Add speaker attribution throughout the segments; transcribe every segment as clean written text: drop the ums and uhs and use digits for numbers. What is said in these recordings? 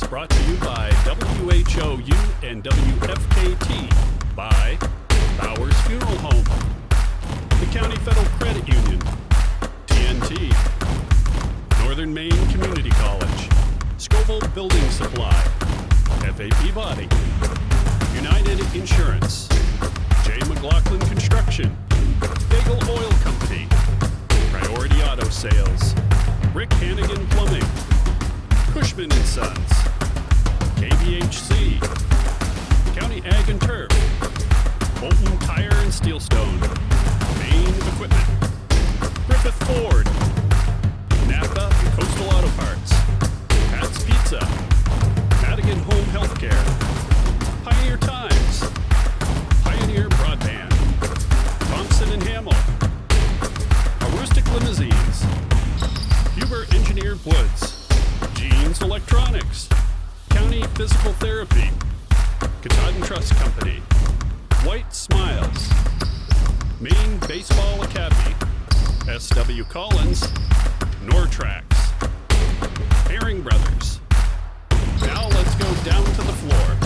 Speaker 1: Brought to you by WHOU and WFKT, by Bowers Funeral Home, the County Federal Credit Union, TNT, Northern Maine Community College, Scoville Building Supply, FAP Body, United Insurance, J. McLaughlin Construction, Bagel Oil Company, Priority Auto Sales, Rick Hannigan Plumbing, Cushman & Sons, KBHC, County Ag and Turf, Houlton Tire and Steelstone, Maine Equipment, Griffith Ford, Napa and Coastal Auto Parts, Pat's Pizza, Madigan Home Healthcare, Pioneer Times, Pioneer Broadband, Thompson and Hamill, Aroostook Limousines, Huber Engineered Woods, Jeans Electronics, County Physical Therapy, Katahdin Trust Company, White Smiles, Maine Baseball Academy, S.W. Collins, Nortrax, Herring Brothers. Now let's go down to the floor.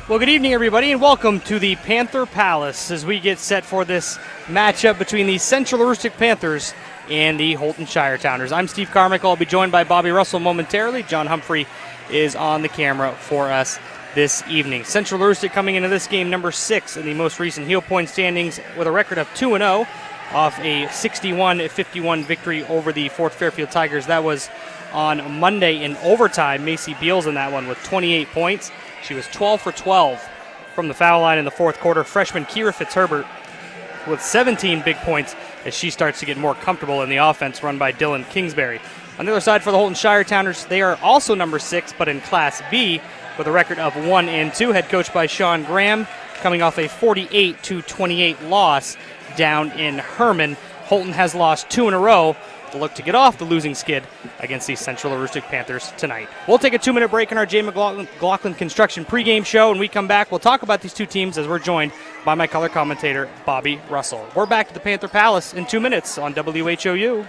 Speaker 2: Well, good evening, everybody, and welcome to the Panther Palace as we get set for this matchup between the Central Aroostook Panthers and the Houlton Shiretowners. I'm Steve Carmichael. I'll be joined by Bobby Russell momentarily. John Humphrey is on the camera for us this evening. Central Aroostook coming into this game number 6 in the most recent heel point standings with a record of 2-0 off a 61-51 victory over the Fort Fairfield Tigers. That was on Monday in overtime. Macy Beals in that one with 28 points. She was 12 for 12 from the foul line in the fourth quarter. Freshman Kira Fitzherbert with 17 big points as she starts to get more comfortable in the offense run by Dylan Kingsbury. On the other side for the Houlton Shiretowners, they are also number 6, but in Class B with a record of 1-2, head coached by Sean Graham, coming off a 48-28 loss down in Herman. Houlton has lost 2 in a row. To look to get off the losing skid against the Central Aroostook Panthers tonight. We'll take a 2-minute break in our J. McLaughlin Construction pregame show. When we come back, we'll talk about these two teams as we're joined by my color commentator, Bobby Russell. We're back to the Panther Palace in 2 minutes on WHOU.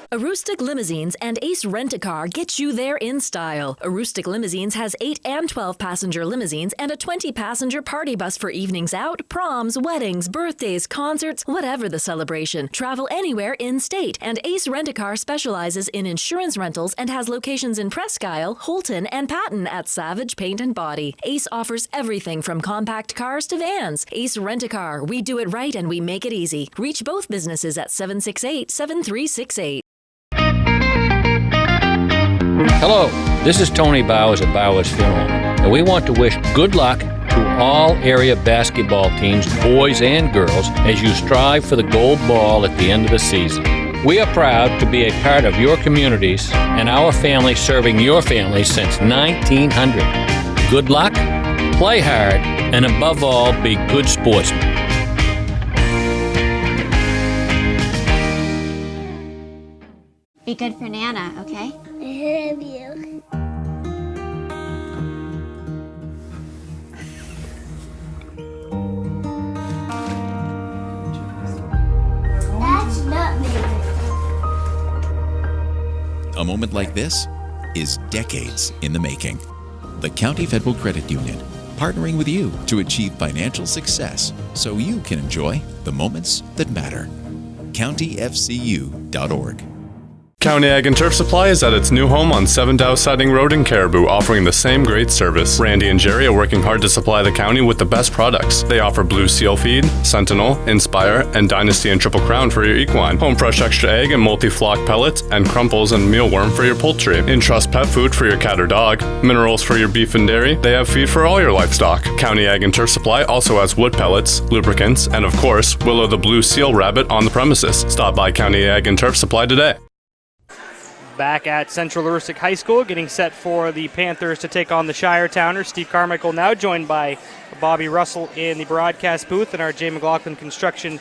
Speaker 3: Aroostook Limousines and Ace Rent-A-Car get you there in style. Aroostook Limousines has 8 and 12 passenger limousines and a 20 passenger party bus for evenings out, proms, weddings, birthdays, concerts, whatever the celebration. Travel anywhere in state. And Ace Rent-A-Car specializes in insurance rentals and has locations in Presque Isle, Houlton, and Patton at Savage Paint and Body. Ace offers everything from compact cars to vans. Ace Rent-A-Car. We do it right and we make it easy. Reach both businesses at 768-7368.
Speaker 4: Hello, this is Tony Bowers at Bowers Funeral, and we want to wish good luck to all area basketball teams, boys and girls, as you strive for the gold ball at the end of the season. We are proud to be a part of your communities and our family serving your family since 1900. Good luck, play hard, and above all, be good sportsmen.
Speaker 5: Be good for Nana, okay?
Speaker 6: I love you. That's not me.
Speaker 7: A moment like this is decades in the making. The County Federal Credit Union, partnering with you to achieve financial success so you can enjoy the moments that matter. CountyFCU.org.
Speaker 8: County Ag and Turf Supply is at its new home on 7 Dow Siding Road in Caribou, offering the same great service. Randy and Jerry are working hard to supply the county with the best products. They offer Blue Seal Feed, Sentinel, Inspire, and Dynasty and Triple Crown for your equine, Home Fresh Extra Egg and Multi-Flock Pellets, and Crumples and Mealworm for your poultry, Entrust Pet Food for your cat or dog, Minerals for your beef and dairy. They have feed for all your livestock. County Ag and Turf Supply also has wood pellets, lubricants, and of course, Willow the Blue Seal Rabbit on the premises. Stop by County Ag and Turf Supply today.
Speaker 2: Back at Central Aroostook High School, getting set for the Panthers to take on the Shiretowners. Steve Carmichael now joined by Bobby Russell in the broadcast booth in our J. McLaughlin Construction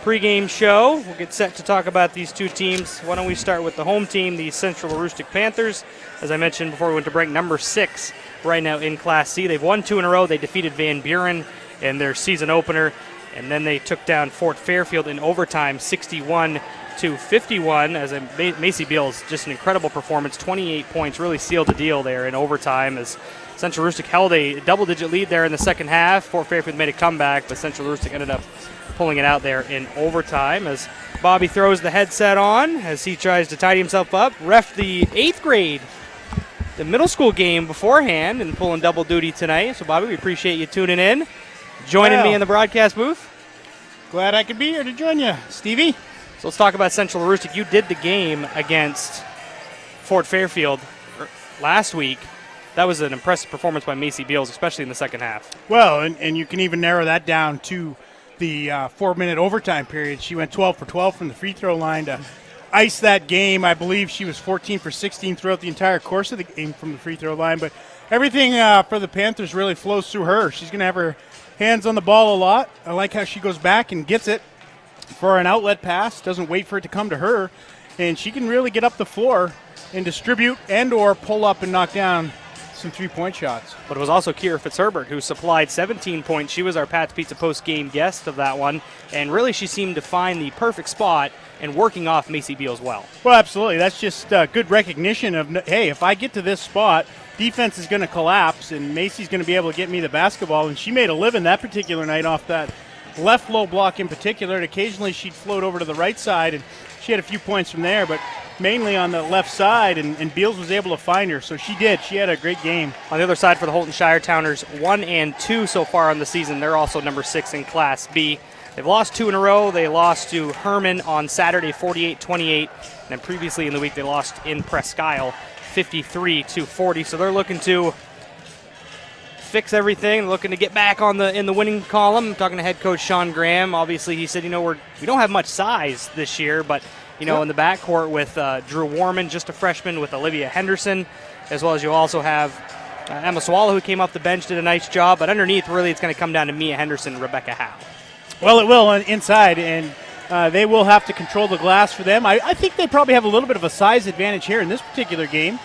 Speaker 2: pregame show. We'll get set to talk about these two teams. Why don't we start with the home team, the Central Aroostook Panthers. As I mentioned before we went to break, number 6 right now in Class C. They've won 2 in a row. They defeated Van Buren in their season opener, And then they took down Fort Fairfield in overtime, 61-51, as Macy Beals, just an incredible performance. 28 points, really sealed the deal there in overtime as Central Aroostook held a double-digit lead there in the second half. Fort Fairfield made a comeback, but Central Aroostook ended up pulling it out there in overtime as Bobby throws the headset on as he tries to tidy himself up. Ref the 8th grade, the middle school game beforehand, and pulling double duty tonight. So, Bobby, we appreciate you tuning in, joining me in the broadcast booth.
Speaker 9: Glad I could be here to join you, Stevie.
Speaker 2: So let's talk about Central Aroostook. You did the game against Fort Fairfield last week. That was an impressive performance by Macy Beals, especially in the second half.
Speaker 9: Well, and you can even narrow that down to the 4-minute overtime period. She went 12 for 12 from the free throw line to ice that game. I believe she was 14 for 16 throughout the entire course of the game from the free throw line. But everything for the Panthers really flows through her. She's going to have her hands on the ball a lot. I like how she goes back and gets it for an outlet pass, doesn't wait for it to come to her, and she can really get up the floor and distribute and or pull up and knock down some three-point shots.
Speaker 2: But it was also Kira Fitzherbert who supplied 17 points. She was our Pat's Pizza post-game guest of that one, and really she seemed to find the perfect spot and working off Macy Beals well.
Speaker 9: Well, absolutely. That's just good recognition of, hey, if I get to this spot, defense is going to collapse, and Macy's going to be able to get me the basketball, and she made a living that particular night off that left low block in particular, and occasionally she'd float over to the right side, and she had a few points from there, but mainly on the left side, and Beals was able to find her, so she did. She had a great game.
Speaker 2: On the other side for the Houlton Shire Towners, 1-2 so far on the season. They're also number 6 in Class B. They've lost 2 in a row. They lost to Herman on Saturday, 48-28, and then previously in the week they lost in Presque Isle, 53-40. So they're looking to fix everything, looking to get back on in the winning column. I'm talking to head coach Sean Graham. Obviously, he said, we don't have much size this year, but in the backcourt with Drew Warman, just a freshman, with Olivia Henderson, as well as you also have Emma Swallow, who came off the bench, did a nice job. But underneath, really, it's going to come down to Mia Henderson and Rebecca Howe.
Speaker 9: Well, it will inside, and they will have to control the glass for them. I think they probably have a little bit of a size advantage here in this particular game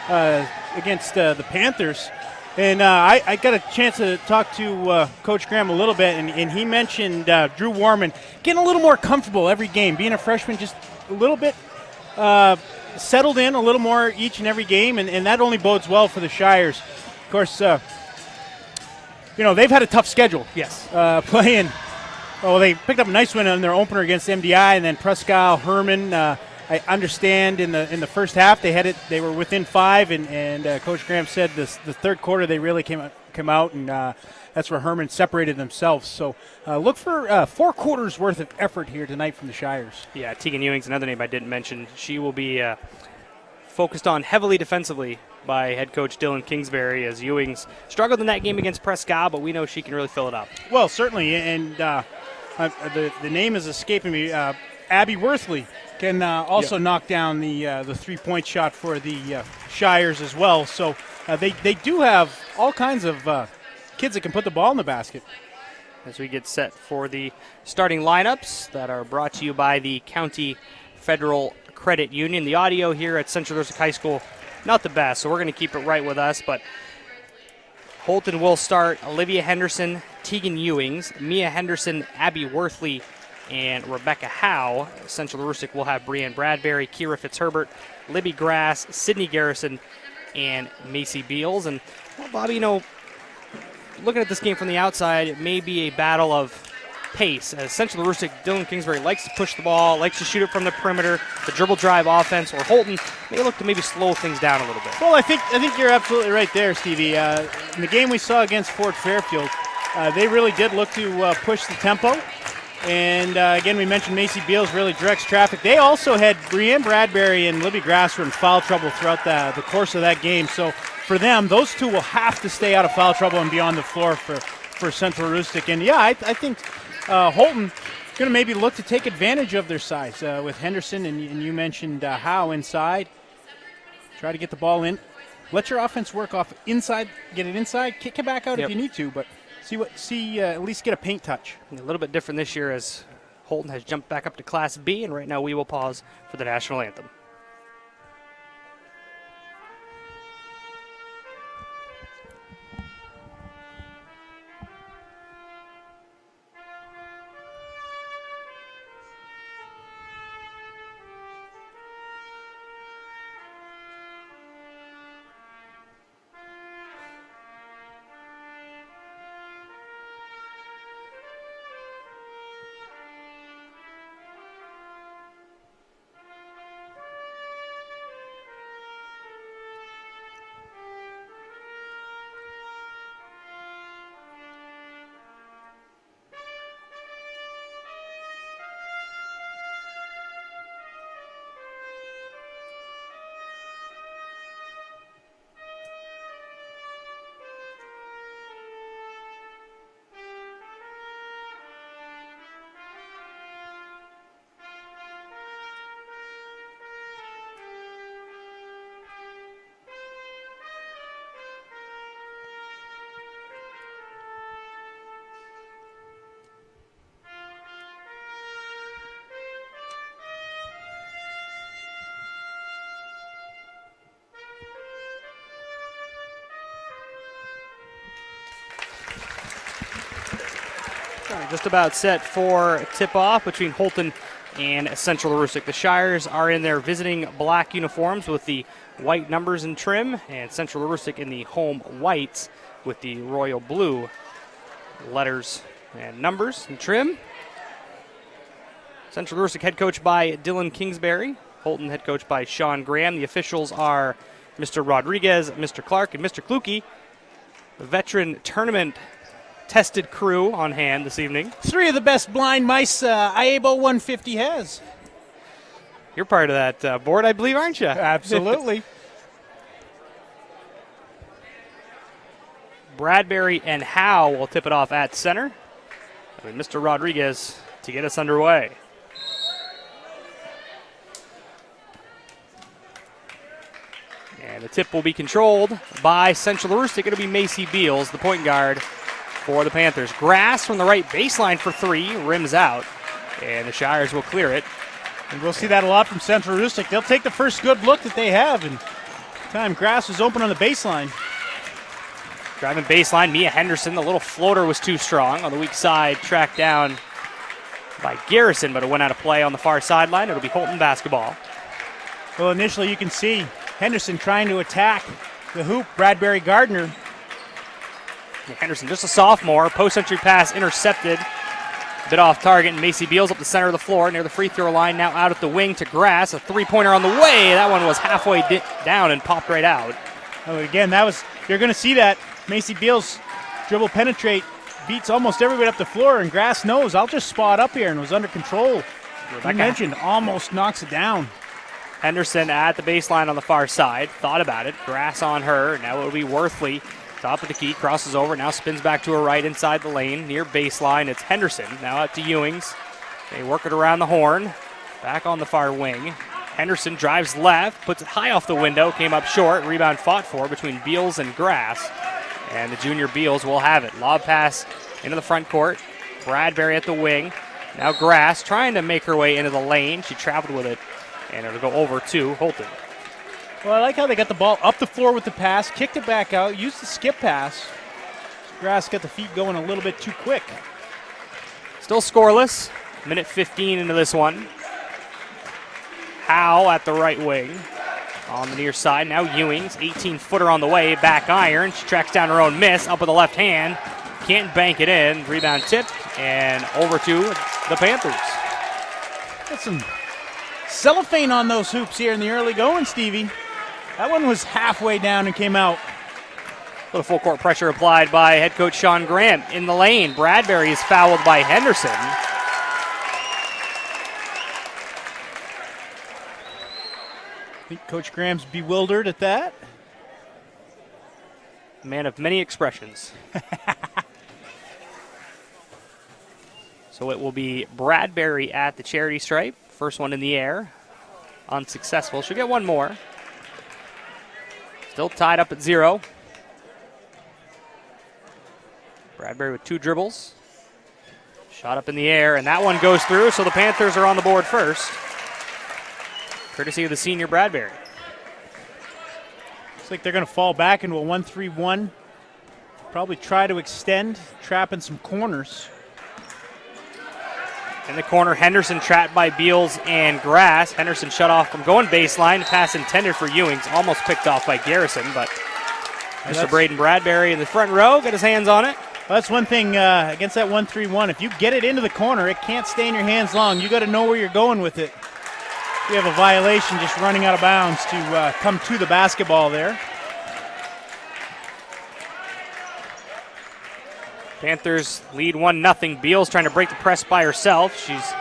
Speaker 9: against the Panthers. And I got a chance to talk to Coach Graham a little bit, and he mentioned Drew Warman getting a little more comfortable every game, being a freshman, just a little bit settled in a little more each and every game, and that only bodes well for the Shires. Of course, they've had a tough schedule.
Speaker 2: Yes.
Speaker 9: Playing. Oh, they picked up a nice win on their opener against MDI, and then Presque Isle, Herman. I understand in the first half they were within 5, and Coach Graham said the third quarter they really came out, and that's where Herman separated themselves. So look for 4 quarters worth of effort here tonight from the Shires.
Speaker 2: Yeah, Tegan Ewing's another name I didn't mention. She will be focused on heavily defensively by head coach Dylan Kingsbury, as Ewing's struggled in that game against Presque Isle, but we know she can really fill it up.
Speaker 9: Well, certainly, and the name is escaping me. Abby Worthley can also knock down the three-point shot for the Shires as well. So they do have all kinds of kids that can put the ball in the basket.
Speaker 2: As we get set for the starting lineups that are brought to you by the County Federal Credit Union. The audio here at Central Aroostook High School, not the best, so we're going to keep it right with us. But Houlton will start Olivia Henderson, Tegan Ewings, Mia Henderson, Abby Worthley, and Rebecca Howe. Central Aroostook will have Brianne Bradbury, Kira Fitzherbert, Libby Grass, Sydney Garrison, and Macy Beals. And, well, Bobby, looking at this game from the outside, it may be a battle of pace. As Central Aroostook, Dylan Kingsbury likes to push the ball, likes to shoot it from the perimeter, the dribble drive offense, or Houlton may look to maybe slow things down a little bit.
Speaker 9: Well, I think you're absolutely right there, Stevie. In the game we saw against Fort Fairfield, they really did look to push the tempo. And, again, we mentioned Macy Beals really directs traffic. They also had Brianne Bradbury and Libby Grass were in foul trouble throughout the course of that game. So for them, those two will have to stay out of foul trouble and be on the floor for Central Aroostook. And, yeah, I think Houlton is going to maybe look to take advantage of their size with Henderson, and you mentioned Howe inside. Try to get the ball in. Let your offense work off inside, get it inside, kick it back out if you need to, but at least get a paint touch.
Speaker 2: A little bit different this year as Houlton has jumped back up to Class B, and right now we will pause for the national anthem. Just about set for tip-off between Houlton and Central Aroostook. The Shires are in their visiting black uniforms with the white numbers and trim, and Central Aroostook in the home whites with the royal blue letters and numbers and trim. Central Aroostook head coach by Dylan Kingsbury. Houlton head coach by Sean Graham. The officials are Mr. Rodriguez, Mr. Clark, and Mr. Kluke. The veteran tournament tested crew on hand this evening.
Speaker 9: 3 of the best blind mice IABO 150 has.
Speaker 2: You're part of that board, I believe, aren't you?
Speaker 9: Absolutely.
Speaker 2: Bradbury and Howe will tip it off at center. And Mr. Rodriguez to get us underway. And the tip will be controlled by Central Aroostook. It'll be Macy Beals, the point guard for the Panthers. Grass from the right baseline for 3, rims out, and the Shires will clear it.
Speaker 9: And we'll see that a lot from Central Aroostook. They'll take the first good look that they have, and time Grass was open on the baseline.
Speaker 2: Driving baseline, Mia Henderson. The little floater was too strong on the weak side, tracked down by Garrison, but it went out of play on the far sideline. It'll be Houlton basketball.
Speaker 9: Well, initially you can see Henderson trying to attack the hoop, Bradbury Gardner.
Speaker 2: Henderson, just a sophomore, post-entry pass intercepted. A bit off target, and Macy Beals up the center of the floor near the free throw line, now out at the wing to Grass. A three-pointer on the way. That one was halfway down and popped right out.
Speaker 9: Oh, again, you're going to see that. Macy Beals dribble penetrate, beats almost everybody up the floor, and Grass knows, I'll just spot up here, and was under control. You mentioned, almost knocks it down.
Speaker 2: Henderson at the baseline on the far side, thought about it. Grass on her, now it'll be Worthley. Top of the key, crosses over, now spins back to her right inside the lane, near baseline. It's Henderson, now out to Ewings. They work it around the horn, back on the far wing. Henderson drives left, puts it high off the window, came up short, rebound fought for between Beals and Grass. And the junior Beals will have it. Lob pass into the front court. Bradbury at the wing. Now Grass trying to make her way into the lane. She traveled with it, and it'll go over to Houlton.
Speaker 9: Well, I like how they got the ball up the floor with the pass, kicked it back out, used the skip pass. Grass got the feet going a little bit too quick.
Speaker 2: Still scoreless. Minute 15 into this one. Howe at the right wing. On the near side, now Ewings, 18-footer on the way, back iron. She tracks down her own miss, up with the left hand. Can't bank it in. Rebound tipped, and over to the Panthers.
Speaker 9: Got some cellophane on those hoops here in the early going, Stevie. That one was halfway down and came out.
Speaker 2: A little full court pressure applied by head coach Sean Graham. In the lane, Bradbury is fouled by Henderson.
Speaker 9: I think Coach Graham's bewildered at that.
Speaker 2: Man of many expressions. So it will be Bradbury at the charity stripe. First one in the air. Unsuccessful. She'll get one more. Still tied up at 0. Bradbury with 2 dribbles. Shot up in the air, and that one goes through, so the Panthers are on the board first. Courtesy of the senior Bradbury.
Speaker 9: Looks like they're going to fall back into a 1-3-1. Probably try to extend, trapping some corners.
Speaker 2: In the corner, Henderson trapped by Beals and Grass. Henderson shut off from going baseline. Pass intended for Ewings, almost picked off by Garrison, but Mr. Braden Bradbury in the front row got his hands on it.
Speaker 9: Well, that's one thing against that 1-3-1. If you get it into the corner, it can't stay in your hands long. You got to know where you're going with it. We have a violation just running out of bounds to come to the basketball there.
Speaker 2: Panthers lead 1-0. Beals trying to break the press by herself. She's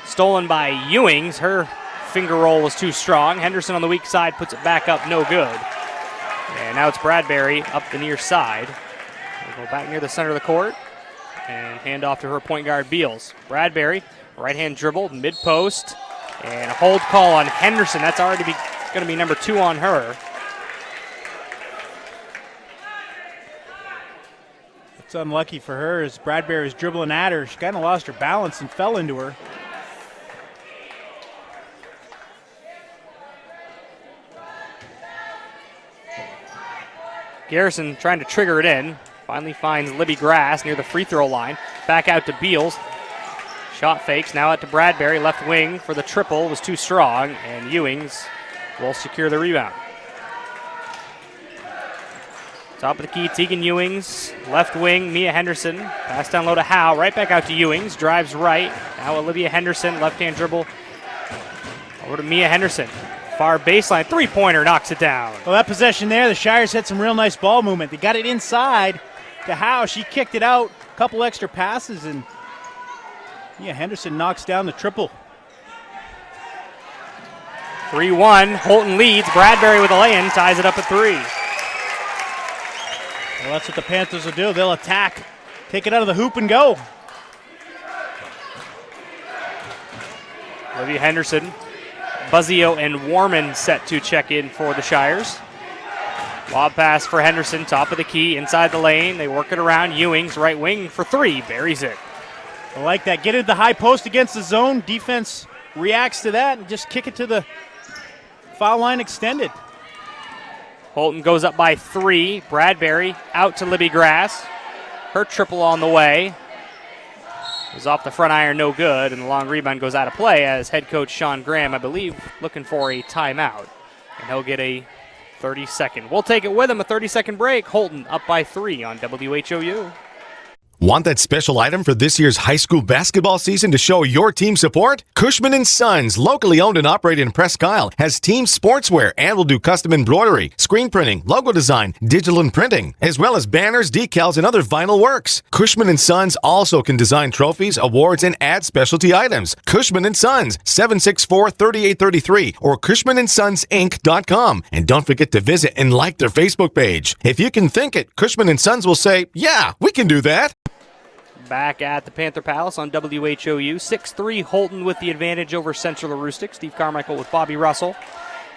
Speaker 2: stolen by Ewings. Her finger roll was too strong. Henderson on the weak side puts it back up, no good. And now it's Bradbury up the near side. We'll go back near the center of the court and hand off to her point guard, Beals. Bradbury, right-hand dribble, mid-post. And a hold call on Henderson. That's already going to be number 2 on her.
Speaker 9: It's unlucky for her as Bradbury was dribbling at her. She kind of lost her balance and fell into her.
Speaker 2: Garrison trying to trigger it in. Finally finds Libby Grass near the free throw line. Back out to Beals. Shot fakes, now out to Bradbury. Left wing for the triple was too strong, and Ewings will secure the rebound. Top of the key, Tegan Ewings. Left wing, Mia Henderson. Pass down low to Howe. Right back out to Ewings. Drives right. Now Olivia Henderson. Left-hand dribble. Over to Mia Henderson. Far baseline. Three-pointer knocks it down.
Speaker 9: Well, that possession there, the Shires had some real nice ball movement. They got it inside to Howe. She kicked it out. A couple extra passes, and Mia Henderson knocks down the triple.
Speaker 2: 3-1. Houlton leads. Bradbury with a lay-in. Ties it up at 3.
Speaker 9: Well, that's what the Panthers will do. They'll attack, take it out of the hoop, and go.
Speaker 2: Olivia Henderson, Buzzio, and Warman set to check in for the Shires. Lob pass for Henderson, top of the key, inside the lane. They work it around. Ewings, right wing for 3, buries it.
Speaker 9: I like that. Get into the high post against the zone. Defense reacts to that and just kick it to the foul line extended.
Speaker 2: Houlton goes up by 3. Bradbury out to Libby Grass. Her triple on the way. Was off the front iron, no good, and the long rebound goes out of play as head coach Sean Graham, I believe, looking for a timeout. And he'll get a 30-second. We'll take it with him, a 30-second break. Houlton up by 3 on WHOU.
Speaker 10: Want that special item for this year's high school basketball season to show your team support? Cushman & Sons, locally owned and operated in Presque Isle, has team sportswear and will do custom embroidery, screen printing, logo design, digital and printing, as well as banners, decals, and other vinyl works. Cushman & Sons also can design trophies, awards, and add specialty items. Cushman & Sons, 764-3833 or CushmanandSonsInc.com. And don't forget to visit and like their Facebook page. If you can think it, Cushman & Sons will say, yeah, we can do that.
Speaker 2: Back at the Panther Palace on WHOU. 6-3 Houlton with the advantage over Central Aroostook. Steve Carmichael with Bobby Russell.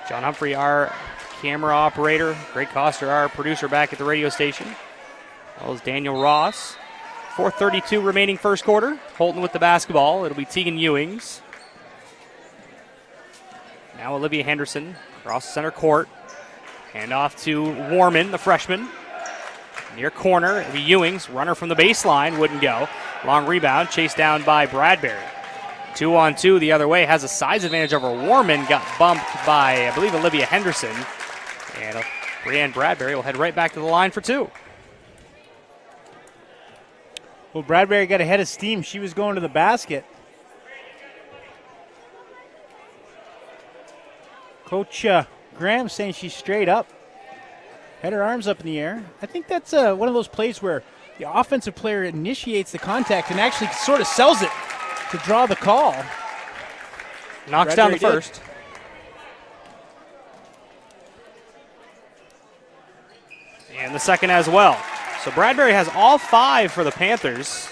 Speaker 2: John Humphrey, our camera operator. Greg Coster, our producer back at the radio station. As well as Daniel Ross. 4:32 remaining first quarter. Houlton with the basketball. It'll be Tegan Ewings. Now Olivia Henderson across center court. Hand off to Warman, the freshman. Near corner, it'll be Ewings. Runner from the baseline, wouldn't go. Long rebound, chased down by Bradbury. 2-on-2 the other way, has a size advantage over Warman. Got bumped by, I believe, Olivia Henderson. And Brianne Bradbury will head right back to the line for 2.
Speaker 9: Well, Bradbury got ahead of steam. She was going to the basket. Coach Graham saying she's straight up. Had her arms up in the air. I think that's one of those plays where the offensive player initiates the contact and actually sort of sells it to draw the call.
Speaker 2: Knocks down the first. And the second as well. So Bradbury has all 5 for the Panthers.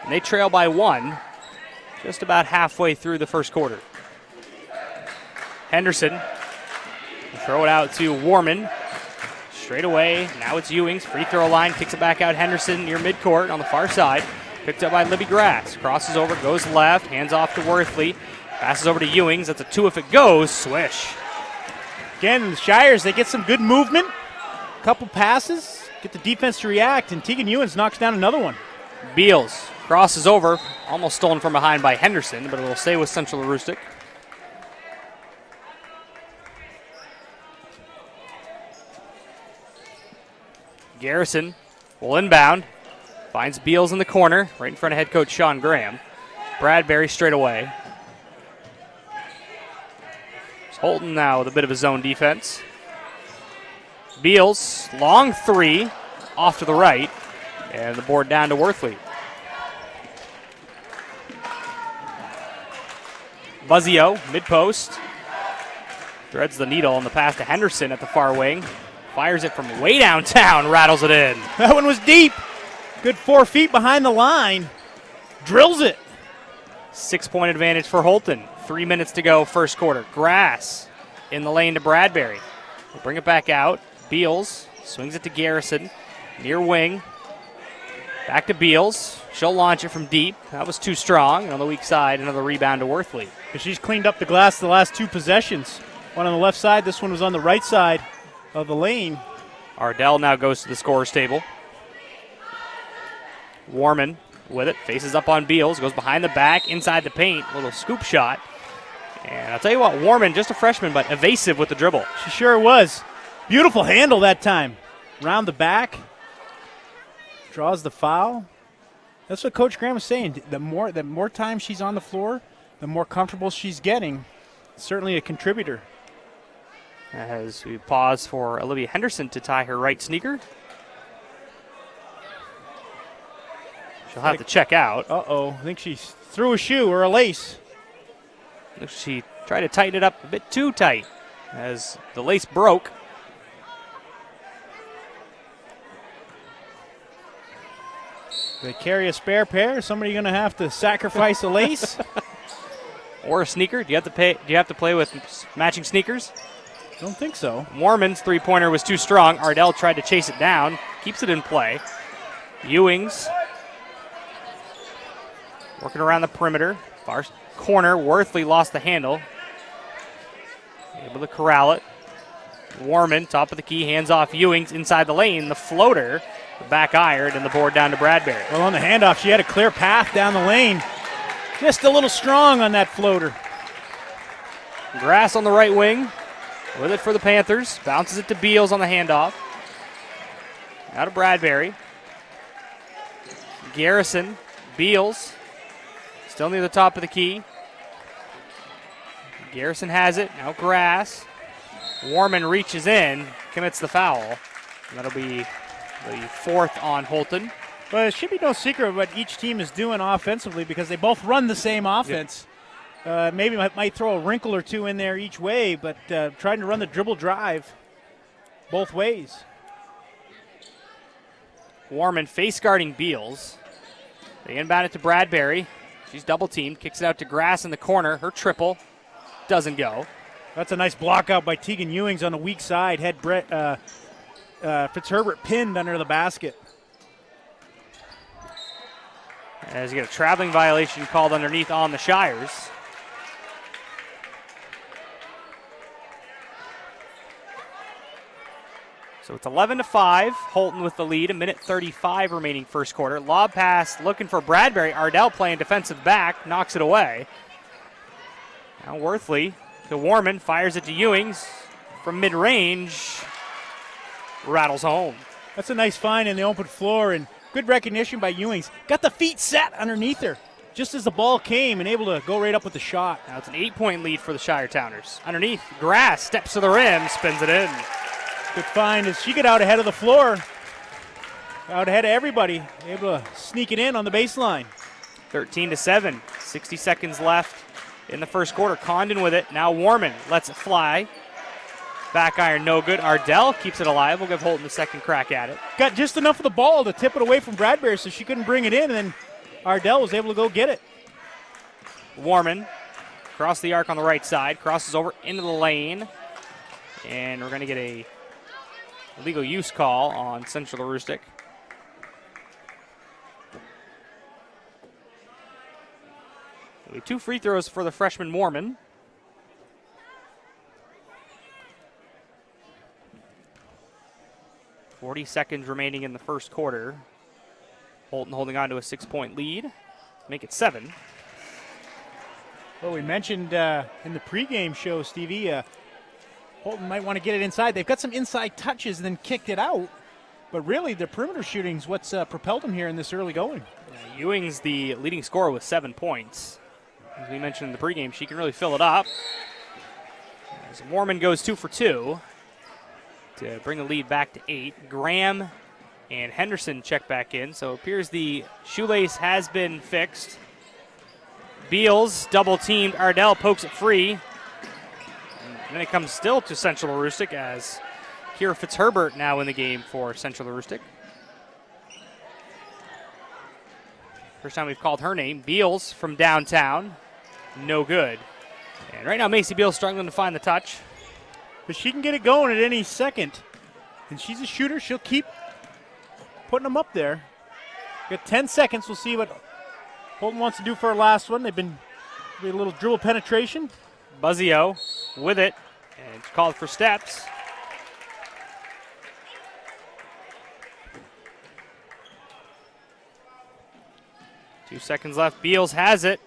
Speaker 2: And they trail by 1 just about halfway through the first quarter. Henderson. Throw it out to Warman. Straight away, now it's Ewings, free throw line, kicks it back out Henderson near midcourt on the far side. Picked up by Libby Grass, crosses over, goes left, hands off to Worthley. Passes over to Ewings, that's a 2 if it goes, swish.
Speaker 9: Again, the Shires, they get some good movement, couple passes, get the defense to react, and Tegan Ewings knocks down another one.
Speaker 2: Beals crosses over, almost stolen from behind by Henderson, but it'll stay with Central Aroostook. Garrison will inbound. Finds Beals in the corner, right in front of head coach Sean Graham. Bradbury straight away. It's Houlton now with a bit of a zone defense. Beals, long 3, off to the right, and the board down to Worthley. Buzzio, mid-post. Threads the needle on the pass to Henderson at the far wing. Fires it from way downtown, rattles it in.
Speaker 9: That one was deep. Good 4 feet behind the line. Drills it.
Speaker 2: 6-point advantage for Houlton. 3 minutes to go, first quarter. Grass in the lane to Bradbury. We'll bring it back out. Beals swings it to Garrison. Near wing. Back to Beals. She'll launch it from deep. That was too strong. And on the weak side, another rebound to Worthley.
Speaker 9: She's cleaned up the glass the last 2 possessions. One on the left side. This one was on the right side of the lane.
Speaker 2: Ardell now goes to the scorer's table. Warman with it, faces up on Beals, goes behind the back, inside the paint, little scoop shot. And I'll tell you what, Warman, just a freshman, but evasive with the dribble.
Speaker 9: She sure was. Beautiful handle that time. Round the back. Draws the foul. That's what Coach Graham was saying. The more time she's on the floor, the more comfortable she's getting. Certainly a contributor.
Speaker 2: As we pause for Olivia Henderson to tie her right sneaker. She'll have to check out.
Speaker 9: Uh-oh. I think she threw a shoe or a lace.
Speaker 2: She tried to tighten it up a bit too tight as the lace broke.
Speaker 9: They carry a spare pair. Somebody going to have to sacrifice a lace
Speaker 2: or a sneaker. Do you have to play with matching sneakers?
Speaker 9: Don't think so.
Speaker 2: Warman's three-pointer was too strong. Ardell tried to chase it down, keeps it in play. Ewings working around the perimeter. Far corner, Worthley lost the handle. Able to corral it. Warman, top of the key, hands off Ewings inside the lane. The floater, the back iron, and the board down to Bradbury.
Speaker 9: Well, on the handoff, she had a clear path down the lane. Just a little strong on that floater.
Speaker 2: Grass on the right wing. With it for the Panthers. Bounces it to Beals on the handoff. Now to Bradbury. Garrison. Beals. Still near the top of the key. Garrison has it. Now Grass. Warman reaches in. Commits the foul. And that'll be the fourth on Houlton.
Speaker 9: But it should be no secret what each team is doing offensively because they both run the same offense. Yep. Maybe might throw a wrinkle or two in there each way, but trying to run the dribble drive both ways.
Speaker 2: Warman face guarding Beals. They inbound it to Bradbury. She's double teamed, kicks it out to Grass in the corner. Her triple doesn't go.
Speaker 9: That's a nice block out by Tegan Ewings on the weak side. Had Fitzherbert pinned under the basket.
Speaker 2: As you get a traveling violation called underneath on the Shires. So it's 11-5. Houlton with the lead. 1:35 remaining first quarter. Lob pass looking for Bradbury. Ardell playing defensive back. Knocks it away. Now Worthley to Warman. Fires it to Ewings. From mid-range. Rattles home.
Speaker 9: That's a nice find in the open floor and good recognition by Ewings. Got the feet set underneath her just as the ball came and able to go right up with the shot.
Speaker 2: Now it's an 8-point lead for the Shire Towners. Underneath, Grass steps to the rim, spins it in.
Speaker 9: Good find as she got out ahead of the floor, out ahead of everybody, able to sneak it in on the baseline.
Speaker 2: 13-7, 60 seconds left in the first quarter. Condon with it. Now Warman lets it fly. Back iron, no good. Ardell keeps it alive. We'll give Houlton the second crack at it.
Speaker 9: Got just enough of the ball to tip it away from Bradbury so she couldn't bring it in, and then Ardell was able to go get it.
Speaker 2: Warman across the arc on the right side, crosses over into the lane, and we're going to get a illegal use call on Central Aroostook. There'll be 2 free throws for the freshman Warman. .40 seconds remaining in the first quarter. Houlton holding on to a 6-point lead. Make it 7.
Speaker 9: Well, we mentioned in the pregame show, Stevie, Houlton might want to get it inside. They've got some inside touches and then kicked it out. But really, the perimeter shooting is what's propelled them here in this early going.
Speaker 2: Ewing's the leading scorer with 7 points. As we mentioned in the pregame, she can really fill it up. As Warman goes 2 for 2 to bring the lead back to 8. Graham and Henderson check back in, so it appears the shoelace has been fixed. Beals double-teamed. Ardell pokes it free. And then it comes still to Central Aroostook as Kira Fitzherbert now in the game for Central Aroostook. First time we've called her name. Beals from downtown. No good. And right now Macy Beals struggling to find the touch.
Speaker 9: But she can get it going at any second. And she's a shooter. She'll keep putting them up there. Got 10 seconds. We'll see what Houlton wants to do for her last one. They've been a little dribble penetration.
Speaker 2: Buzzio with it. And it's called for steps. 2 seconds left. Beals has it.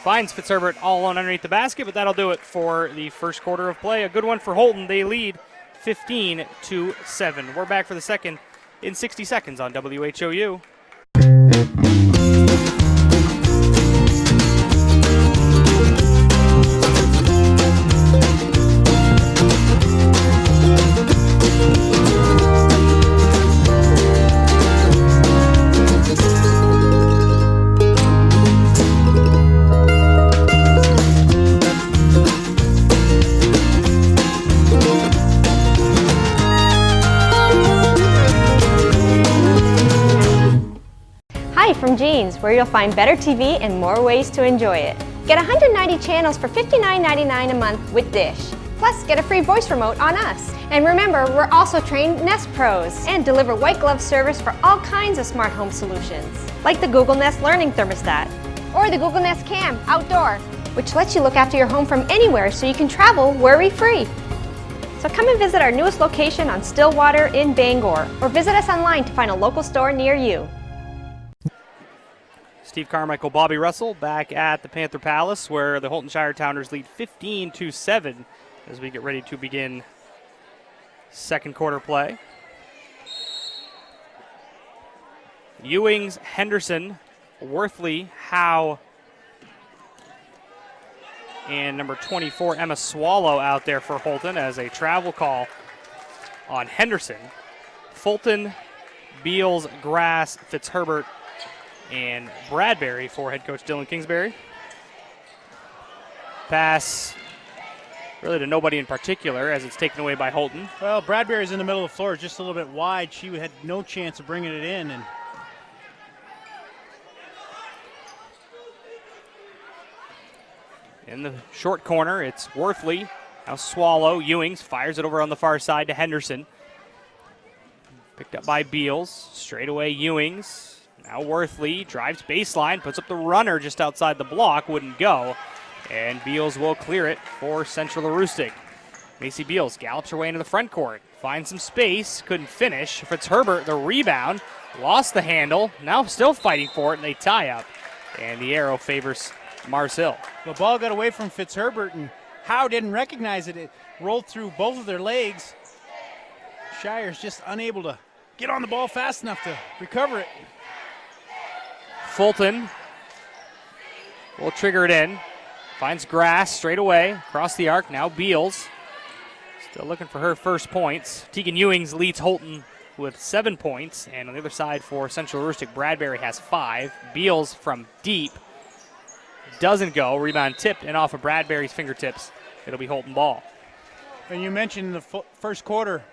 Speaker 2: Finds Fitzherbert all alone underneath the basket, but that'll do it for the first quarter of play. A good one for Houlton. They lead 15-7. We're back for the second in 60 seconds on WHOU.
Speaker 11: From Jeans, where you'll find better TV and more ways to enjoy it. Get 190 channels for $59.99 a month with Dish. Plus, get a free voice remote on us. And remember, we're also trained Nest Pros and deliver white glove service for all kinds of smart home solutions, like the Google Nest Learning Thermostat or the Google Nest Cam Outdoor, which lets you look after your home from anywhere so you can travel worry-free. So come and visit our newest location on Stillwater in Bangor, or visit us online to find a local store near you.
Speaker 2: Steve Carmichael, Bobby Russell back at the Panther Palace, where the Houlton Shire Towners lead 15-7 as we get ready to begin second quarter play. Ewings, Henderson, Worthley, Howe, and number 24, Emma Swallow out there for Houlton as a travel call on Henderson. Fulton, Beals, Grass, Fitzherbert, and Bradbury for head coach Dylan Kingsbury. Pass really to nobody in particular as it's taken away by Houlton.
Speaker 9: Well, Bradbury's in the middle of the floor, just a little bit wide. She had no chance of bringing it in. And
Speaker 2: in the short corner, it's Worthley. Now Swallow. Ewings fires it over on the far side to Henderson. Picked up by Beals. Straight away Ewings. Now Worthley drives baseline, puts up the runner just outside the block, wouldn't go. And Beals will clear it for Central Aroostook. Macy Beals gallops her way into the front court, finds some space, couldn't finish. Fitzherbert, the rebound, lost the handle, now still fighting for it, and they tie up. And the arrow favors Mars Hill.
Speaker 9: The ball got away from Fitzherbert, and Howe didn't recognize it. It rolled through both of their legs. Shire's just unable to get on the ball fast enough to recover it.
Speaker 2: Fulton will trigger it in. Finds Grass straight away across the arc. Now Beals still looking for her first points. Tegan Ewings leads Houlton with 7 points. And on the other side for Central Aroostook, Bradbury has 5. Beals from deep doesn't go. Rebound tipped and off of Bradbury's fingertips. It'll be Houlton ball.
Speaker 9: And you mentioned in the first quarter,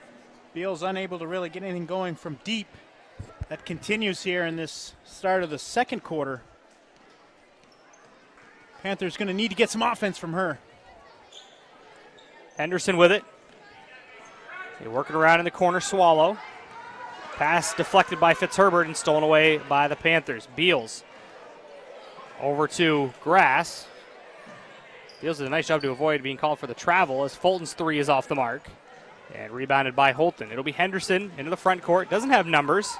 Speaker 9: Beals unable to really get anything going from deep. That continues here in this start of the second quarter. Panthers going to need to get some offense from her.
Speaker 2: Henderson with it. They're working around in the corner, Swallow. Pass deflected by Fitzherbert and stolen away by the Panthers. Beals over to Grass. Beals did a nice job to avoid being called for the travel as Fulton's three is off the mark. And rebounded by Houlton. It'll be Henderson into the front court. Doesn't have numbers.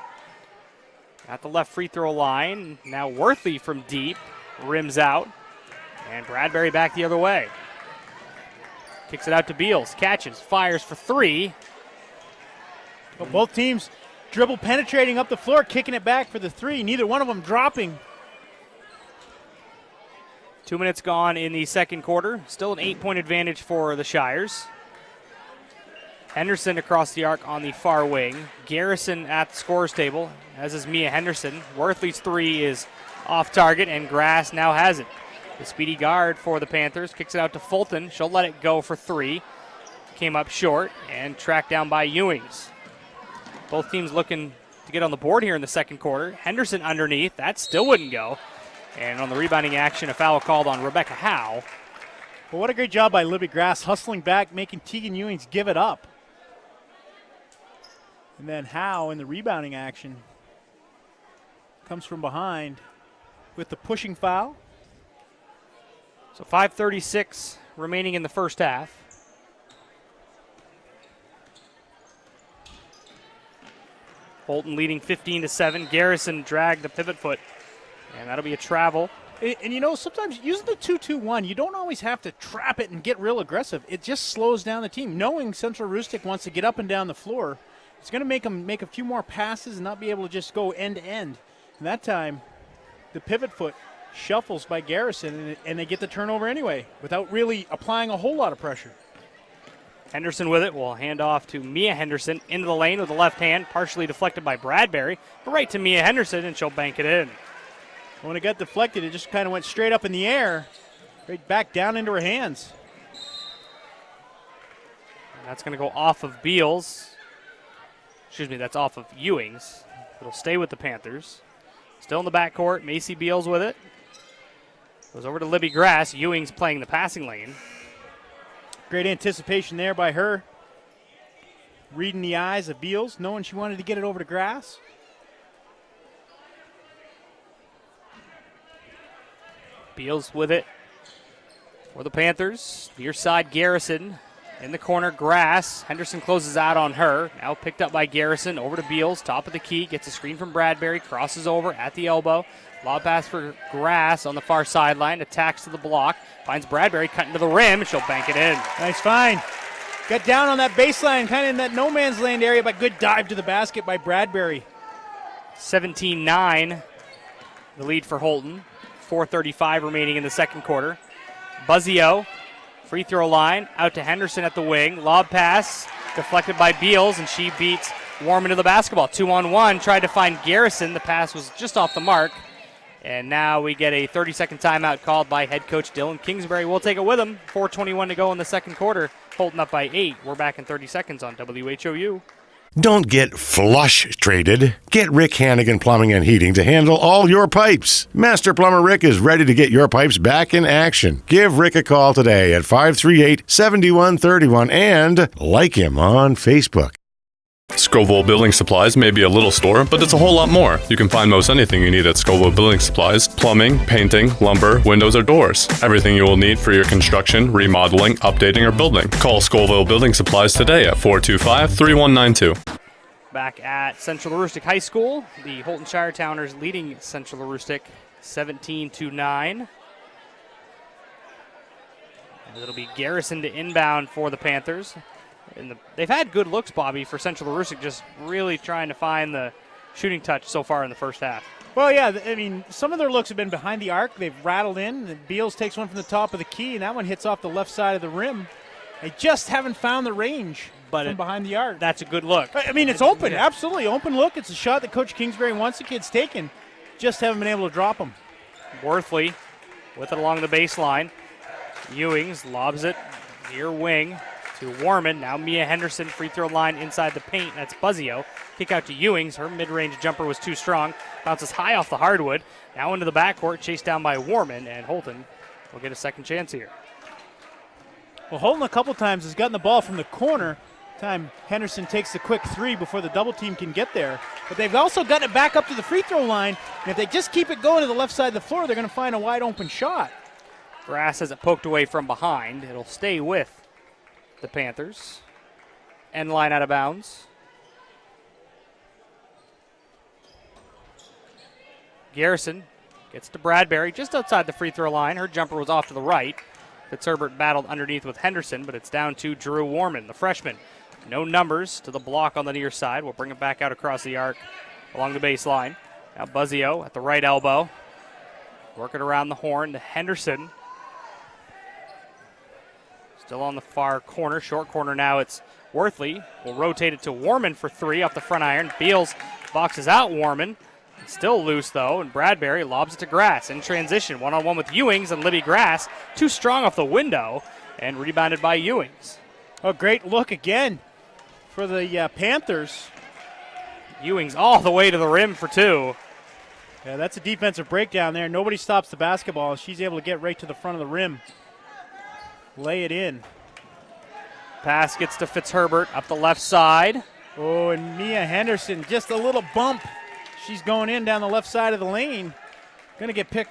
Speaker 2: At the left free throw line. Now Worthley from deep. Rims out. And Bradbury back the other way. Kicks it out to Beals. Catches. Fires for three.
Speaker 9: Well, both teams dribble penetrating up the floor, kicking it back for the three. Neither one of them dropping.
Speaker 2: 2 minutes gone in the second quarter. Still an 8-point advantage for the Shires. Henderson across the arc on the far wing. Garrison at the scorer's table, as is Mia Henderson. Worthley's three is off target, and Grass now has it. The speedy guard for the Panthers kicks it out to Fulton. She'll let it go for three. Came up short and tracked down by Ewings. Both teams looking to get on the board here in the second quarter. Henderson underneath. That still wouldn't go. And on the rebounding action, a foul called on Rebecca Howe.
Speaker 9: Well, what a great job by Libby Grass, hustling back, making Tegan Ewings give it up. And then Howe in the rebounding action comes from behind with the pushing foul.
Speaker 2: So 5:36 remaining in the first half. Houlton leading 15-7. Garrison dragged the pivot foot And that'll be a travel.
Speaker 9: And you know, sometimes using the 2-2-1, you don't always have to trap it and get real aggressive. It just slows down the team. Knowing Central Rustic wants to get up and down the floor, it's going to make them make a few more passes and not be able to just go end to end. And that time, the pivot foot shuffles by Garrison, and they get the turnover anyway without really applying a whole lot of pressure.
Speaker 2: Henderson with it will hand off to Mia Henderson into the lane with the left hand, partially deflected by Bradbury. Right to Mia Henderson, and she'll bank it in.
Speaker 9: When it got deflected, it just kind of went straight up in the air, right back down into her hands.
Speaker 2: And that's going to go off of Beals. Excuse me, that's off of Ewings. It'll stay with the Panthers. Still in the backcourt, Macy Beals with it. Goes over to Libby Grass. Ewings playing the passing lane.
Speaker 9: Great anticipation there by her. Reading the eyes of Beals, knowing she wanted to get it over to Grass.
Speaker 2: Beals with it for the Panthers. Near side, Garrison. In the corner, Grass. Henderson closes out on her. Now picked up by Garrison. Over to Beals. Top of the key. Gets a screen from Bradbury. Crosses over at the elbow. Lob pass for Grass on the far sideline. Attacks to the block. Finds Bradbury cutting to the rim. And she'll bank it in.
Speaker 9: Nice find. Got down on that baseline, kind of in that no man's land area, but good dive to the basket by Bradbury.
Speaker 2: 17-9. The lead for Houlton. 4:35 remaining in the second quarter. Buzzio, free throw line, out to Henderson at the wing. Lob pass, deflected by Beals, and she beats Warman to the basketball. 2-on-1, tried to find Garrison. The pass was just off the mark. And now we get a 30-second timeout called by head coach Dylan Kingsbury. We'll take it with him. 4:21 to go in the second quarter. Houlton up by 8. We're back in 30 seconds on WHOU.
Speaker 10: Don't get frustrated. Get Rick Hannigan Plumbing and Heating to handle all your pipes. Master Plumber Rick is ready to get your pipes back in action. Give Rick a call today at 538-7131 and like him on Facebook.
Speaker 8: Scoville Building Supplies may be a little store, but it's a whole lot more. You can find most anything you need at Scoville Building Supplies: plumbing, painting, lumber, windows, or doors. Everything you will need for your construction, remodeling, updating, or building. Call Scoville Building Supplies today at 425-3192.
Speaker 2: Back at Central Aroostook High School, the Houlton Shiretowners leading Central Aroostook 17-9. And it'll be Garrison to inbound for the Panthers. They've had good looks, Bobby, for Central Aroostook, just really trying to find the shooting touch so far in the first half.
Speaker 9: Well, yeah, I mean, some of their looks have been behind the arc. They've rattled in. And Beals takes one from the top of the key, and that one hits off the left side of the rim. They just haven't found the range from behind the arc.
Speaker 2: That's a good look.
Speaker 9: I mean, it's open, absolutely open look. It's a shot that Coach Kingsbury wants the kids taken. Just haven't been able to drop them.
Speaker 2: Worthley with it along the baseline. Ewings lobs it near wing to Warman. Now Mia Henderson, free throw line inside the paint. That's Buzzio. Kick out to Ewings. Her mid-range jumper was too strong. Bounces high off the hardwood. Now into the backcourt, chased down by Warman, and Houlton will get a second chance here.
Speaker 9: Well, Houlton a couple times has gotten the ball from the corner. Time Henderson takes the quick three before the double team can get there. But they've also gotten it back up to the free throw line. And if they just keep it going to the left side of the floor, they're going to find a wide open shot.
Speaker 2: Grass has it poked away from behind. It'll stay with the Panthers. End line out of bounds. Garrison gets to Bradbury just outside the free throw line. Her jumper was off to the right. Fitzherbert battled underneath with Henderson, but it's down to Drew Warman, the freshman. No numbers to the block on the near side. We'll bring it back out across the arc along the baseline. Now Buzzio at the right elbow. Working around the horn to Henderson. Still on the far corner, short corner now. It's Worthley. Will rotate it to Warman for three off the front iron. Beals boxes out Warman. It's still loose, though, and Bradbury lobs it to Grass in transition. One-on-one with Ewings and Libby Grass. Too strong off the window and rebounded by Ewings.
Speaker 9: A great look again for the Panthers.
Speaker 2: Ewings all the way to the rim for two.
Speaker 9: Yeah, that's a defensive breakdown there. Nobody stops the basketball. She's able to get right to the front of the rim. Lay it in.
Speaker 2: Pass gets to Fitzherbert up the left side.
Speaker 9: Oh, and Mia Henderson, just a little bump. She's going in down the left side of the lane. Going to get pick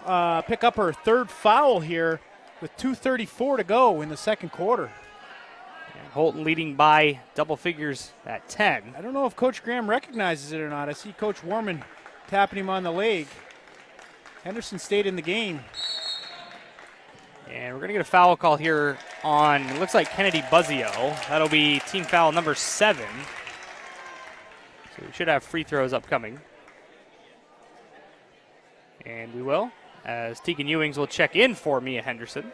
Speaker 9: up her third foul here with 2:34 to go in the second quarter.
Speaker 2: And Houlton leading by double figures at 10.
Speaker 9: I don't know if Coach Graham recognizes it or not. I see Coach Warman tapping him on the leg. Henderson stayed in the game.
Speaker 2: And we're going to get a foul call here on, it looks like Kennedy Buzzio. That'll be team foul number 7. So we should have free throws upcoming. And we will, as Tegan Ewings will check in for Mia Henderson.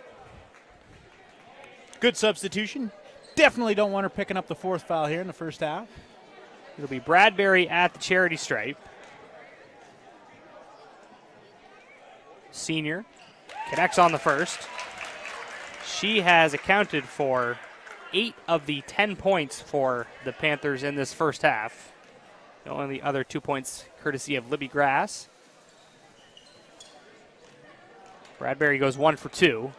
Speaker 9: Good substitution. Definitely don't want her picking up the 4th foul here in the first half.
Speaker 2: It'll be Bradbury at the charity stripe. Senior connects on the first. She has accounted for 8 of the 10 points for the Panthers in this first half. The only other 2 points courtesy of Libby Grass. Bradbury goes 1 for 2.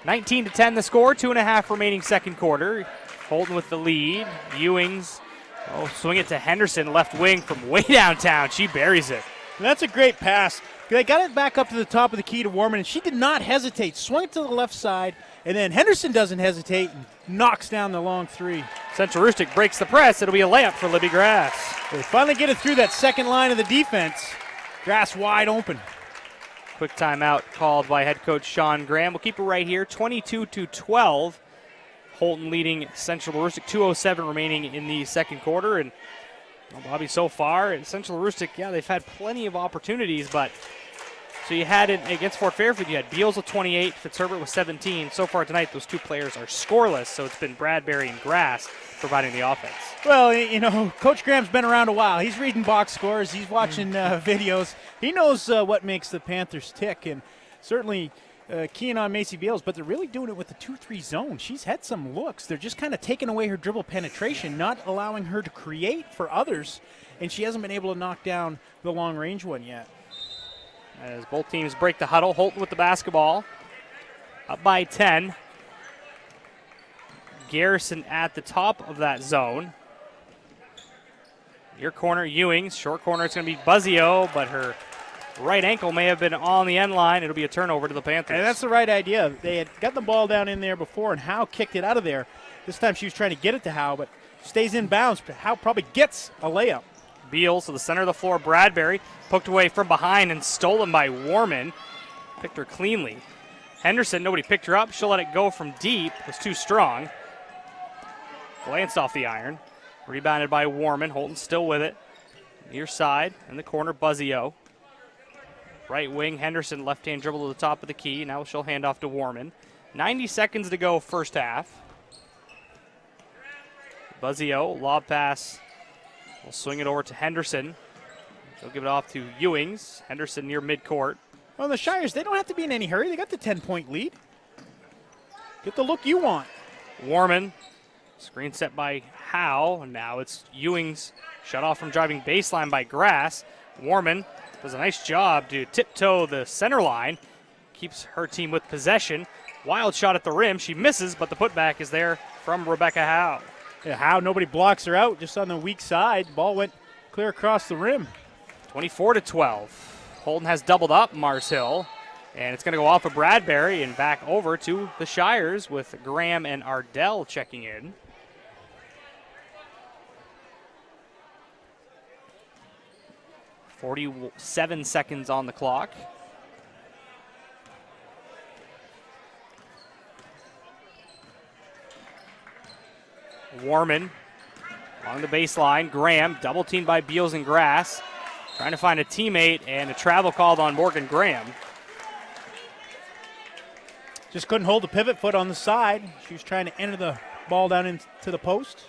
Speaker 2: 19-10 the score, 2.5 remaining second quarter. Houlton with the lead. Ewings, swing it to Henderson, left wing from way downtown. She buries it.
Speaker 9: That's a great pass. They got it back up to the top of the key to Warman, and she did not hesitate. Swung it to the left side, and then Henderson doesn't hesitate and knocks down the long 3.
Speaker 2: Central Rustic breaks the press. It'll be a layup for Libby Grass.
Speaker 9: They finally get it through that second line of the defense. Grass wide open.
Speaker 2: Quick timeout called by head coach Sean Graham. We'll keep it right here, 22-12. Houlton leading Central Rustic, 2:07 remaining in the second quarter. And Bobby, so far, Central Rustic, they've had plenty of opportunities, but so you had it against Fort Fairfield, you had Beals with 28, Fitzherbert with 17. So far tonight, those 2 players are scoreless, so it's been Bradbury and Grass providing the offense.
Speaker 9: Well, Coach Graham's been around a while. He's reading box scores. He's watching videos. He knows what makes the Panthers tick, and certainly keying on Macy Beals, but they're really doing it with the 2-3 zone. She's had some looks. They're just kind of taking away her dribble penetration, not allowing her to create for others, and she hasn't been able to knock down the long-range one yet.
Speaker 2: As both teams break the huddle, Houlton with the basketball, up by 10. Garrison at the top of that zone. Near corner, Ewings. Short corner, it's going to be Buzzio, but her right ankle may have been on the end line. It'll be a turnover to the Panthers.
Speaker 9: And that's the right idea. They had got the ball down in there before, and Howe kicked it out of there. This time she was trying to get it to Howe, but stays in bounds. Howe probably gets a layup.
Speaker 2: Beals to the center of the floor. Bradbury poked away from behind and stolen by Warman. Picked her cleanly. Henderson, nobody picked her up. She'll let it go from deep. It was too strong. Glanced off the iron. Rebounded by Warman. Houlton still with it. Near side. In the corner, Buzzio. Right wing, Henderson, left-hand dribble to the top of the key. Now she'll hand off to Warman. 90 seconds to go first half. Buzzio, lob pass. We'll swing it over to Henderson. They'll give it off to Ewings. Henderson near midcourt.
Speaker 9: Well, the Shires, they don't have to be in any hurry. They got the 10-point lead. Get the look you want.
Speaker 2: Warman. Screen set by Howe. Now it's Ewings. Shut off from driving baseline by Grass. Warman does a nice job to tiptoe the center line. Keeps her team with possession. Wild shot at the rim. She misses, but the putback is there from Rebecca Howe.
Speaker 9: Yeah, Howe, nobody blocks her out, just on the weak side. Ball went clear across the rim.
Speaker 2: 24-12. Houlton has doubled up Mars Hill, and it's going to go off of Bradbury and back over to the Shires with Graham and Ardell checking in. .47 seconds on the clock. Warman along the baseline. Graham double teamed by Beals and Grass. Trying to find a teammate, and a travel called on Morgan Graham.
Speaker 9: Just couldn't hold the pivot foot on the side. She was trying to enter the ball down into the post.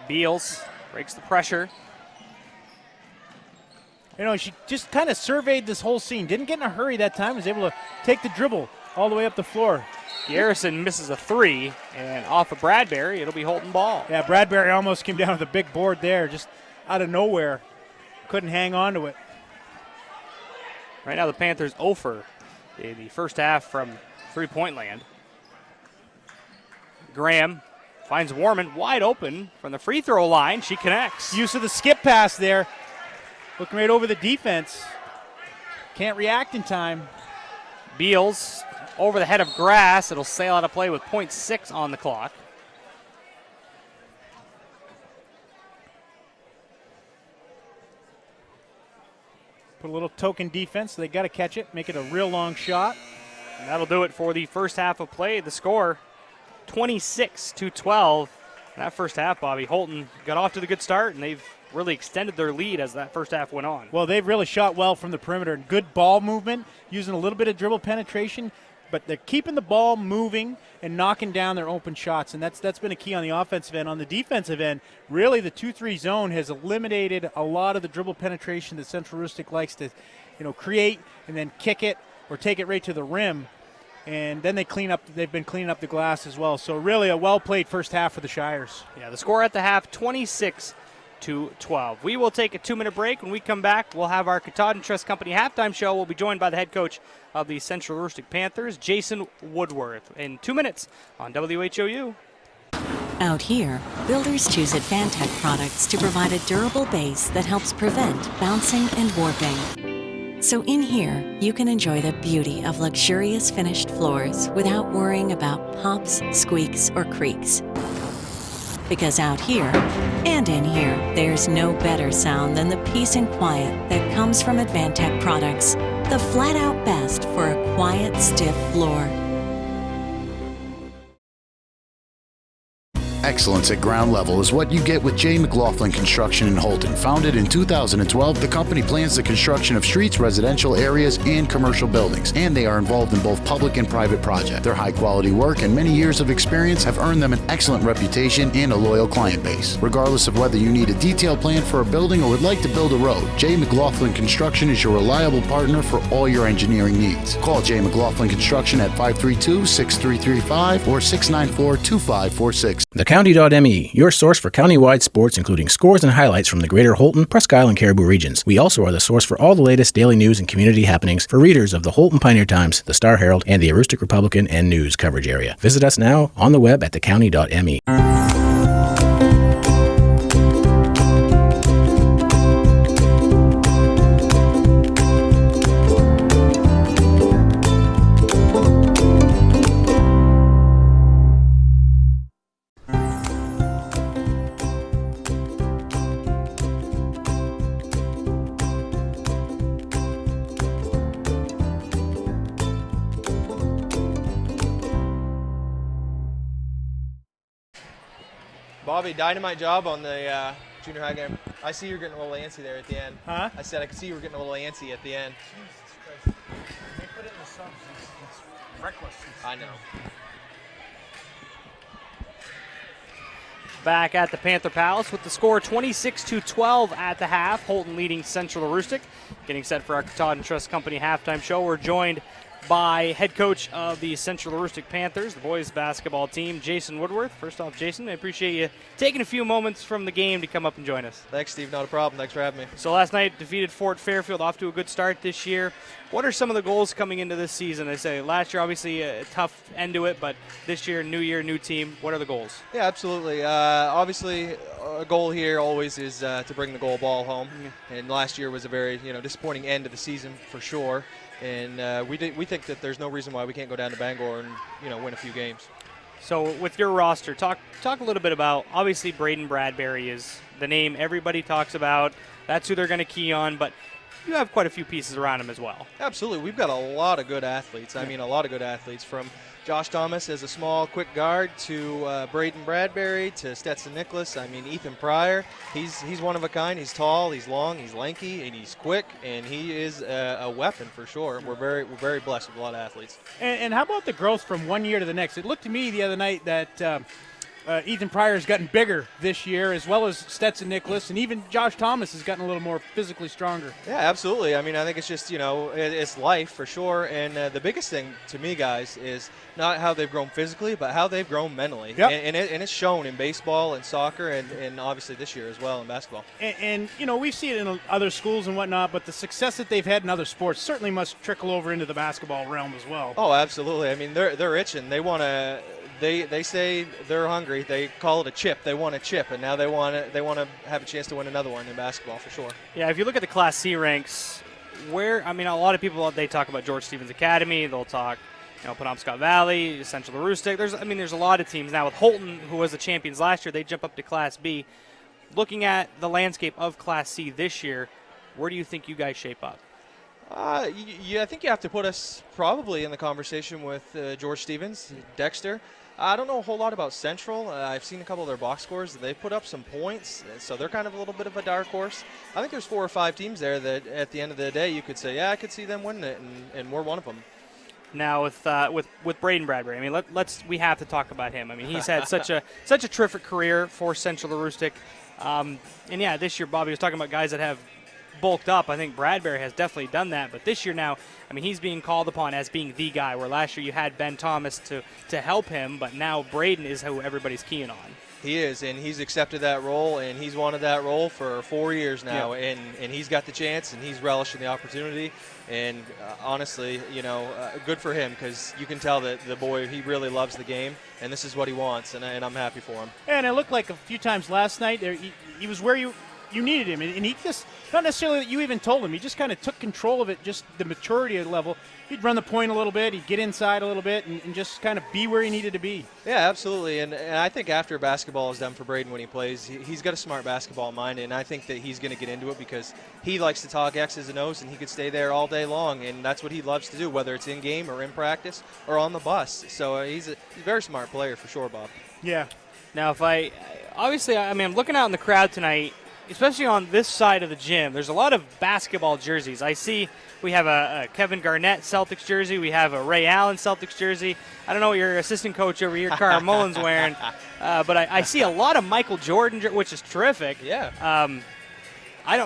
Speaker 2: Beals breaks the pressure.
Speaker 9: She just kind of surveyed this whole scene. Didn't get in a hurry that time. Was able to take the dribble all the way up the floor.
Speaker 2: Garrison misses a 3, and off of Bradbury, it'll be Houlton ball.
Speaker 9: Yeah, Bradbury almost came down with a big board there, just out of nowhere. Couldn't hang on to it.
Speaker 2: Right now the Panthers 0 for in the first half from three-point land. Graham finds Warman wide open from the free throw line. She connects.
Speaker 9: Use of the skip pass there. Looking right over the defense. Can't react in time.
Speaker 2: Beals over the head of Grass. It'll sail out of play with .6 on the clock.
Speaker 9: Put a little token defense. So they got to catch it, make it a real long shot.
Speaker 2: And that'll do it for the first half of play. The score, 26-12. In that first half, Bobby, Houlton got off to the good start, and they've really extended their lead as that first half went on.
Speaker 9: Well, they've really shot well from the perimeter. Good ball movement, using a little bit of dribble penetration, but they're keeping the ball moving and knocking down their open shots, and that's been a key on the offensive end. On the defensive end, really the 2-3 zone has eliminated a lot of the dribble penetration that Central Rustic likes to, create and then kick it or take it right to the rim. And then they've been cleaning up the glass as well. So really a well-played first half for the Shires.
Speaker 2: Yeah, the score at the half, 26-12. We will take a 2-minute break. When we come back, we'll have our Katahdin Trust Company halftime show. We'll be joined by the head coach of the Central Rustic Panthers, Jason Woodworth, in 2 minutes on WHOU.
Speaker 12: Out here, builders choose Advantech products to provide a durable base that helps prevent bouncing and warping. So in here, you can enjoy the beauty of luxurious finished floors without worrying about pops, squeaks, or creaks. Because out here, and in here, there's no better sound than the peace and quiet that comes from Advantech products. The flat-out best for a quiet, stiff floor.
Speaker 13: Excellence at ground level is what you get with J. McLaughlin Construction in Houlton. Founded in 2012, the company plans the construction of streets, residential areas, and commercial buildings, and they are involved in both public and private projects. Their high-quality work and many years of experience have earned them an excellent reputation and a loyal client base. Regardless of whether you need a detailed plan for a building or would like to build a road, J. McLaughlin Construction is your reliable partner for all your engineering needs. Call J. McLaughlin Construction at 532-6335 or 694-2546.
Speaker 14: TheCounty.me, your source for countywide sports, including scores and highlights from the greater Houlton, Presque Isle, and Caribou regions. We also are the source for all the latest daily news and community happenings for readers of the Houlton Pioneer Times, the Star Herald, and the Aroostook Republican and News coverage area. Visit us now on the web at thecounty.me.
Speaker 15: Bobby, dynamite job on the junior high game. I see you're getting a little antsy there at the end.
Speaker 9: Huh?
Speaker 15: I said I could see you were getting a little antsy at the end.
Speaker 9: Jesus Christ. They put it in the subs. It's reckless.
Speaker 15: I know.
Speaker 2: Back at the Panther Palace with the score 26-12 at the half. Houlton leading Central Aroostook. Getting set for our Katahdin Trust Company halftime show. We're joined by head coach of the Central Aroostook Panthers, the boys basketball team, Jason Woodworth. First off, Jason, I appreciate you taking a few moments from the game to come up and join us.
Speaker 15: Thanks, Steve. Not a problem. Thanks for having me.
Speaker 2: So last night, defeated Fort Fairfield, off to a good start this year. What are some of the goals coming into this season? I say last year, obviously, a tough end to it, but this year, new team. What are the goals?
Speaker 15: Yeah, absolutely. Obviously, a goal here always is to bring the goal ball home. Yeah. And last year was a very disappointing end of the season for sure. And we think that there's no reason why we can't go down to Bangor and win a few games.
Speaker 2: So with your roster, talk a little bit about, obviously Braden Bradbury is the name everybody talks about. That's who they're going to key on, but you have quite a few pieces around him as well.
Speaker 15: Absolutely. We've got a lot of good athletes. I mean, a lot of good athletes, from Josh Thomas as a small, quick guard to Braden Bradbury to Stetson Nicholas. I mean, Ethan Pryor, he's one of a kind. He's tall, he's long, he's lanky, and he's quick, and he is a weapon for sure. We're very blessed with a lot of athletes.
Speaker 9: And how about the growth from one year to the next? It looked to me the other night that Ethan Pryor has gotten bigger this year, as well as Stetson Nicholas, and even Josh Thomas has gotten a little more physically stronger.
Speaker 15: Yeah, absolutely. I mean, I think it's just, it's life for sure. And the biggest thing to me, guys, is not how they've grown physically, but how they've grown mentally.
Speaker 9: Yep.
Speaker 15: And it's shown in baseball and soccer and obviously this year as well in basketball.
Speaker 9: And we see it in other schools and whatnot, but the success that they've had in other sports certainly must trickle over into the basketball realm as well.
Speaker 15: Oh, absolutely. I mean, they're itching. They want to. They say they're hungry. They call it a chip. They want a chip, and now they want to have a chance to win another one in basketball for sure.
Speaker 2: Yeah, if you look at the Class C ranks, a lot of people, they talk about George Stevens Academy. They'll talk, Penobscot Valley, Central Aroostook. There's a lot of teams now. With Houlton, who was the champions last year, they jump up to Class B. Looking at the landscape of Class C this year, where do you think you guys shape up?
Speaker 15: I think you have to put us probably in the conversation with George Stevens, Dexter. I don't know a whole lot about Central. I've seen a couple of their box scores. They put up some points, so they're kind of a little bit of a dark horse. I think there's 4 or 5 teams there that at the end of the day you could say, yeah, I could see them winning it, and we're one of them.
Speaker 2: Now with Braden Bradbury, I mean, we have to talk about him. I mean, he's had such a terrific career for Central Aroostook, and yeah, this year Bobby was talking about guys that have bulked up. I think Bradbury has definitely done that, but this year now, I mean, he's being called upon as being the guy, where last year you had Ben Thomas to help him, but now Braden is who everybody's keying on.
Speaker 15: He is, and he's accepted that role, and he's wanted that role for 4 years now,
Speaker 2: Yeah.
Speaker 15: and he's got the chance, and he's relishing the opportunity, and honestly, good for him, because you can tell that the boy, he really loves the game, and this is what he wants, and I'm happy for him.
Speaker 9: And it looked like a few times last night, he was where you needed him, and he just, not necessarily that you even told him, he just kind of took control of it, just the maturity level. He'd run the point a little bit, he'd get inside a little bit, and just kind of be where he needed to be.
Speaker 15: Yeah, absolutely, and I think after basketball is done for Braden when he plays, he's got a smart basketball mind, and I think that he's going to get into it because he likes to talk X's and O's, and he could stay there all day long, and that's what he loves to do, whether it's in game or in practice or on the bus. So he's a very smart player for sure, Bob.
Speaker 9: Yeah.
Speaker 2: Now, I'm looking out in the crowd tonight, especially on this side of the gym. There's a lot of basketball jerseys. I see we have a Kevin Garnett Celtics jersey. We have a Ray Allen Celtics jersey. I don't know what your assistant coach over here, Carl Mullen's wearing, but I see a lot of Michael Jordan, which is terrific.
Speaker 15: Yeah.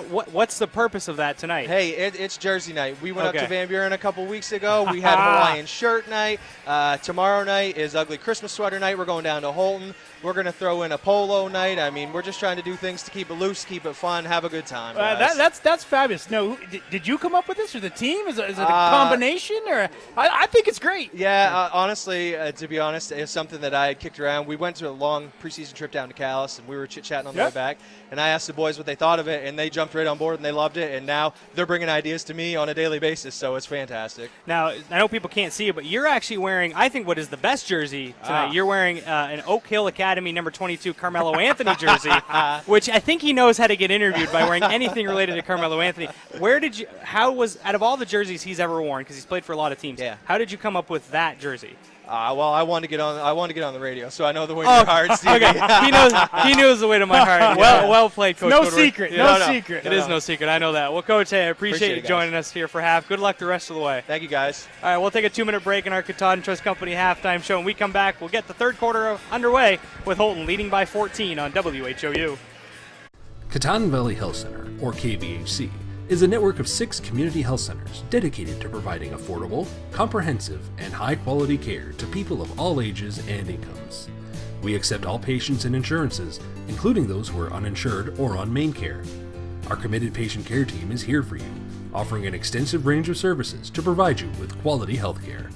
Speaker 2: What's the purpose of that tonight?
Speaker 15: Hey, it's Jersey night. We went
Speaker 2: Okay.
Speaker 15: up to Van Buren a couple weeks ago. We had Hawaiian shirt night. Tomorrow night is ugly Christmas sweater night. We're going down to Houlton. We're going to throw in a polo night. I mean, we're just trying to do things to keep it loose, keep it fun, have a good time. guys.
Speaker 9: That's fabulous. No, did you come up with this, or the team? Is it a combination? Or I think it's great.
Speaker 15: Yeah, honestly, to be honest, it's something that I had kicked around. We went to a long preseason trip down to CAHS, and we were chit-chatting on the way back. And I asked the boys what they thought of it, and they jumped right on board, and they loved it. And now they're bringing ideas to me on a daily basis, so it's fantastic.
Speaker 2: Now, I know people can't see it, but you're actually wearing, I think, what is the best jersey tonight. You're wearing an Oak Hill Academy number 22 Carmelo Anthony jersey, which I think he knows how to get interviewed by wearing anything related to Carmelo Anthony. Out of all the jerseys he's ever worn, because he's played for a lot of teams, how did you come up with that jersey?
Speaker 15: Well, I wanted to get on the radio, so I know the way to your heart, Steve.
Speaker 2: Okay, he knows the way to my heart. Well played, Coach.
Speaker 9: No
Speaker 2: Woodward.
Speaker 9: secret.
Speaker 2: No
Speaker 9: secret.
Speaker 2: It is no secret. I know that. Well, Coach, hey, I appreciate you joining us here for half. Good luck the rest of the way.
Speaker 15: Thank you, guys.
Speaker 2: All right, we'll take a 2-minute break in our Katahdin Trust Company halftime show. When we come back, we'll get the third quarter underway with Houlton leading by 14 on WHOU.
Speaker 16: Katahdin Valley Health Center, or KVHC, is a network of 6 community health centers dedicated to providing affordable, comprehensive, and high-quality care to people of all ages and incomes. We accept all patients and insurances, including those who are uninsured or on main care. Our committed patient care team is here for you, offering an extensive range of services to provide you with quality health care.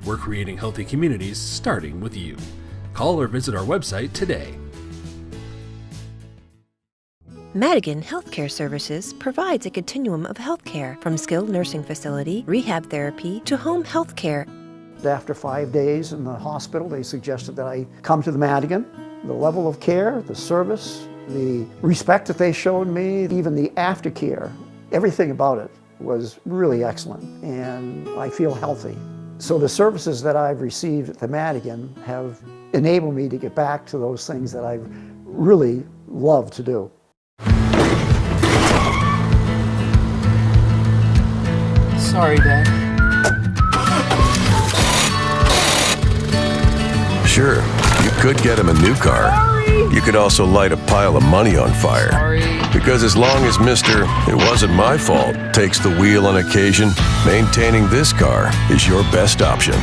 Speaker 16: We're creating healthy communities starting with you. Call or visit our website today.
Speaker 17: Madigan Healthcare Services provides a continuum of healthcare, from skilled nursing facility, rehab therapy, to home healthcare.
Speaker 18: After 5 days in the hospital, they suggested that I come to the Madigan. The level of care, the service, the respect that they showed me, even the aftercare, everything about it was really excellent, and I feel healthy. So the services that I've received at the Madigan have enabled me to get back to those things that I really love to do.
Speaker 2: Sorry, Dad.
Speaker 19: Sure, you could get him a new car.
Speaker 2: Sorry.
Speaker 19: You could also light a pile of money on fire.
Speaker 2: Sorry.
Speaker 19: Because as long as Mr. It wasn't my fault takes the wheel on occasion, maintaining this car is your best option.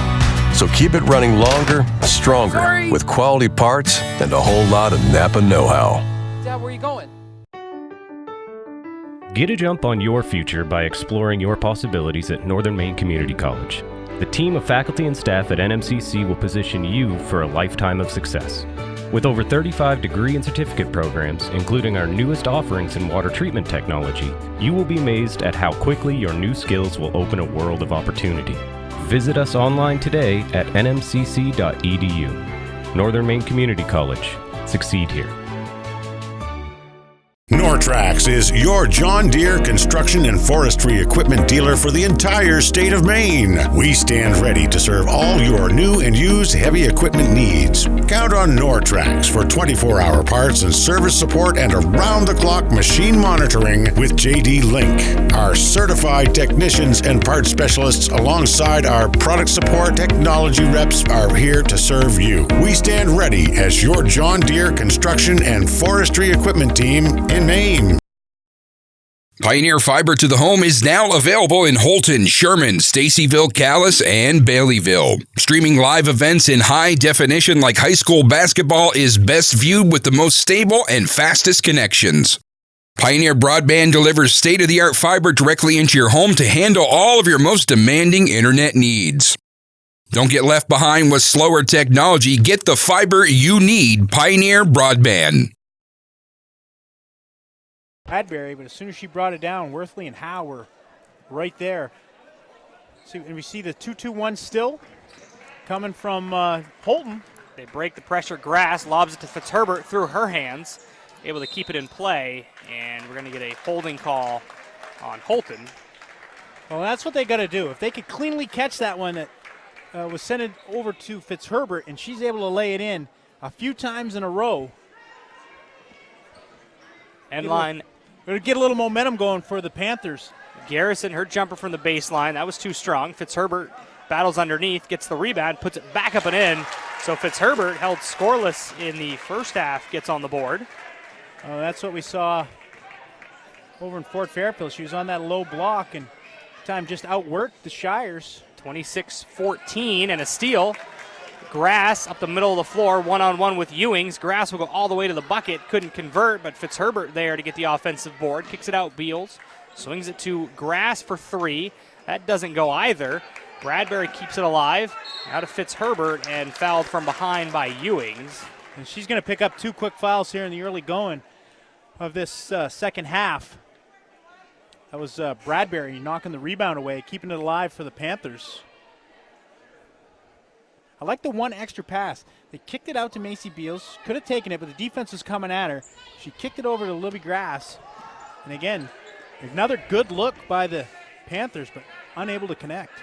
Speaker 19: So keep it running longer, stronger, with quality parts and a whole lot of Napa know-how.
Speaker 2: Dad, where are you going?
Speaker 20: Get a jump on your future by exploring your possibilities at Northern Maine Community College. The team of faculty and staff at NMCC will position you for a lifetime of success. With over 35 degree and certificate programs, including our newest offerings in water treatment technology, you will be amazed at how quickly your new skills will open a world of opportunity. Visit us online today at nmcc.edu. Northern Maine Community College. Succeed here.
Speaker 21: Nortrax is your John Deere construction and forestry equipment dealer for the entire state of Maine. We stand ready to serve all your new and used heavy equipment needs. Count on Nortrax for 24-hour parts and service support and around-the-clock machine monitoring with JD Link. Our certified technicians and parts specialists alongside our product support technology reps are here to serve you. We stand ready as your John Deere construction and forestry equipment team in Maine.
Speaker 22: Pioneer Fiber to the Home is now available in Houlton, Sherman, Stacyville, CAHS, and Baileyville. Streaming live events in high definition like high school basketball is best viewed with the most stable and fastest connections. Pioneer Broadband delivers state-of-the-art fiber directly into your home to handle all of your most demanding internet needs. Don't get left behind with slower technology. Get the fiber you need. Pioneer Broadband.
Speaker 9: Bradbury, but as soon as she brought it down, Worthley and Howe were right there. And we see the 2-2-1 still coming from Houlton.
Speaker 2: They break the pressure. Grass lobs it to Fitzherbert through her hands, able to keep it in play, and we're going to get a holding call on Houlton.
Speaker 9: Well, that's what they got to do. If they could cleanly catch that one that was sent it over to Fitzherbert, and she's able to lay it in a few times in a row.
Speaker 2: End line.
Speaker 9: It'll get a little momentum going for the Panthers.
Speaker 2: Garrison, her jumper from the baseline, that was too strong. Fitzherbert battles underneath, gets the rebound, puts it back up and in. So Fitzherbert, held scoreless in the first half, gets on the board.
Speaker 9: That's what we saw over in Fort Fairfield. She was on that low block and time just outworked the Shires.
Speaker 2: 26-14 and a steal. Grass up the middle of the floor, one-on-one with Ewings. Grass will go all the way to the bucket. Couldn't convert, but Fitzherbert there to get the offensive board. Kicks it out, Beals. Swings it to Grass for three. That doesn't go either. Bradbury keeps it alive. Out of Fitzherbert and fouled from behind by Ewings.
Speaker 9: And she's going to pick up two quick fouls here in the early going of this second half. That was Bradbury knocking the rebound away, keeping it alive for the Panthers. I like the one extra pass. They kicked it out to Macy Beals. Could have taken it, but the defense was coming at her. She kicked it over to Libby Grass. And again, another good look by the Panthers, but unable to connect.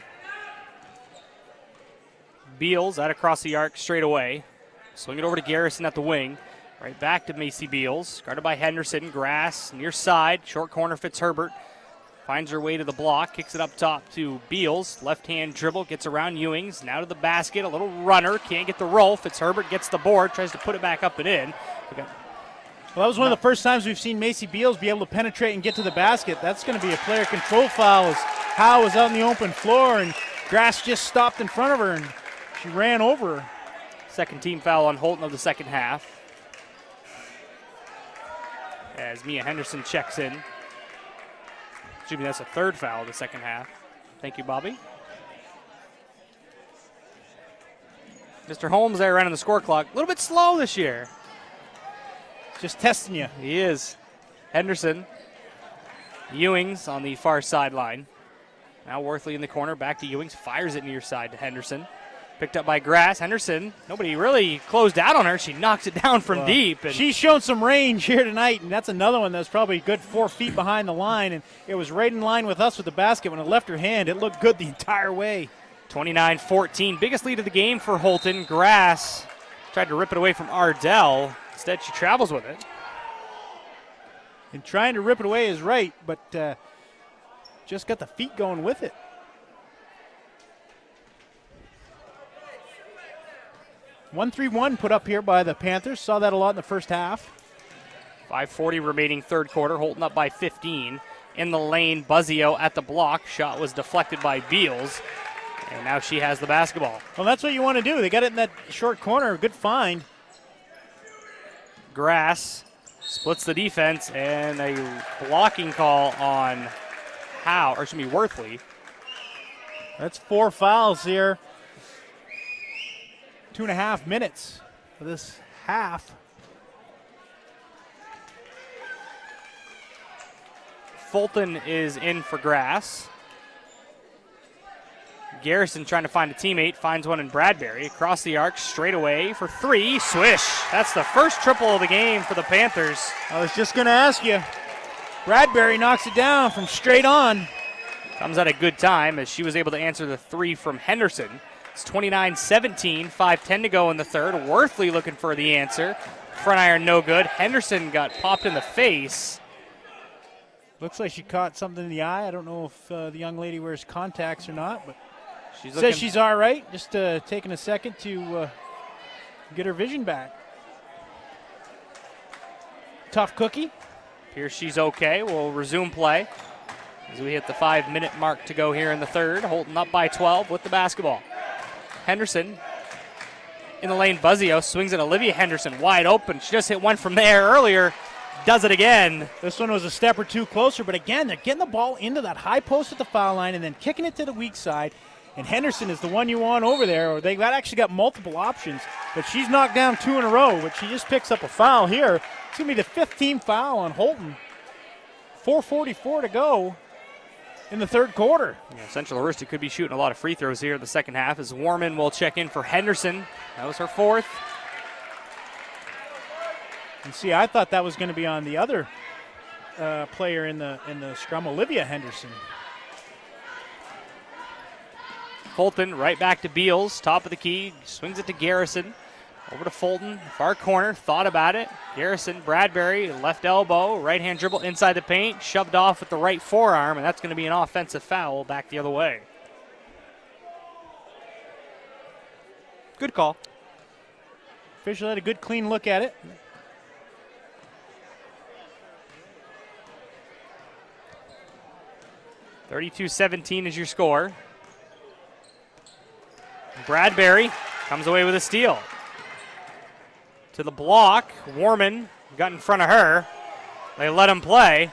Speaker 2: Beals out across the arc straight away. Swing it over to Garrison at the wing. Right back to Macy Beals. Guarded by Henderson. Grass near side. Short corner Fitzherbert. Finds her way to the block, kicks it up top to Beals. Left-hand dribble, gets around Ewings. Now to the basket, a little runner, can't get the roll. Fitzherbert gets the board, tries to put it back up and in.
Speaker 9: Well, that was one of the first times we've seen Macy Beals be able to penetrate and get to the basket. That's going to be a player control foul as Howe was out on the open floor and Grass just stopped in front of her and she ran over her.
Speaker 2: Second team foul on Houlton of the second half. As Mia Henderson checks in. Excuse me, that's a third foul of the second half. Thank you, Bobby. Mr. Holmes there running the score clock. A little bit slow this year.
Speaker 9: Just testing you.
Speaker 2: He is. Henderson. Ewings on the far sideline. Now Worthley in the corner. Back to Ewings. Fires it near side to Henderson. Picked up by Grass. Henderson, nobody really closed out on her. She knocks it down from deep. And
Speaker 9: she's shown some range here tonight, and that's another one that's probably a good 4 feet behind the line, and it was right in line with us with the basket. When it left her hand, it looked good the entire way.
Speaker 2: 29-14, biggest lead of the game for Houlton. Grass tried to rip it away from Ardell. Instead, she travels with it.
Speaker 9: And trying to rip it away is right, but just got the feet going with it. 1-3-1 put up here by the Panthers. Saw that a lot in the first half.
Speaker 2: 5:40 remaining third quarter. Houlton up by 15. In the lane, Buzzio at the block. Shot was deflected by Beals. And now she has the basketball.
Speaker 9: Well, that's what you want to do. They got it in that short corner. Good find.
Speaker 2: Grass splits the defense, and a blocking call on Howe, or excuse me, Worthley.
Speaker 9: That's 4 fouls here. 2.5 minutes for this half.
Speaker 2: Fulton is in for Grass. Garrison trying to find a teammate, finds one in Bradbury. Across the arc, straight away for three. Swish. That's the first triple of the game for the Panthers.
Speaker 9: I was just going to ask you. Bradbury knocks it down from straight on.
Speaker 2: Comes at a good time as she was able to answer the three from Henderson. It's 29-17, 5:10 to go in the third. Worthley looking for the answer. Front iron no good. Henderson got popped in the face.
Speaker 9: Looks like she caught something in the eye. I don't know if the young lady wears contacts or not, but
Speaker 2: she's
Speaker 9: says she's all right. Just taking a second to get her vision back. Tough cookie.
Speaker 2: Appears she's okay. We'll resume play as we hit the 5-minute mark to go here in the third. Houlton up by 12 with the basketball. Henderson in the lane. Buzzio swings at Olivia Henderson wide open. She just hit one from there earlier. Does it again.
Speaker 9: This one was a step or two closer, but again, they're getting the ball into that high post at the foul line and then kicking it to the weak side. And Henderson is the one you want over there, or they've actually got multiple options. But she's knocked down two in a row, but she just picks up a foul here. It's going to be the 15th foul on Houlton. 4:44 to go in the third quarter.
Speaker 2: Yeah, Central Aroostook could be shooting a lot of free throws here in the second half as Warman will check in for Henderson. That was her fourth.
Speaker 9: And see, I thought that was going to be on the other player in the scrum, Olivia Henderson.
Speaker 2: Fulton right back to Beals, top of the key, swings it to Garrison. Over to Fulton, far corner, thought about it. Garrison, Bradbury, left elbow, right-hand dribble inside the paint, shoved off with the right forearm, and that's going to be an offensive foul back the other way. Good call.
Speaker 9: Official had a good, clean look at it.
Speaker 2: (32-17) is your score. Bradbury comes away with a steal. To the block, Warman got in front of her. They let him play.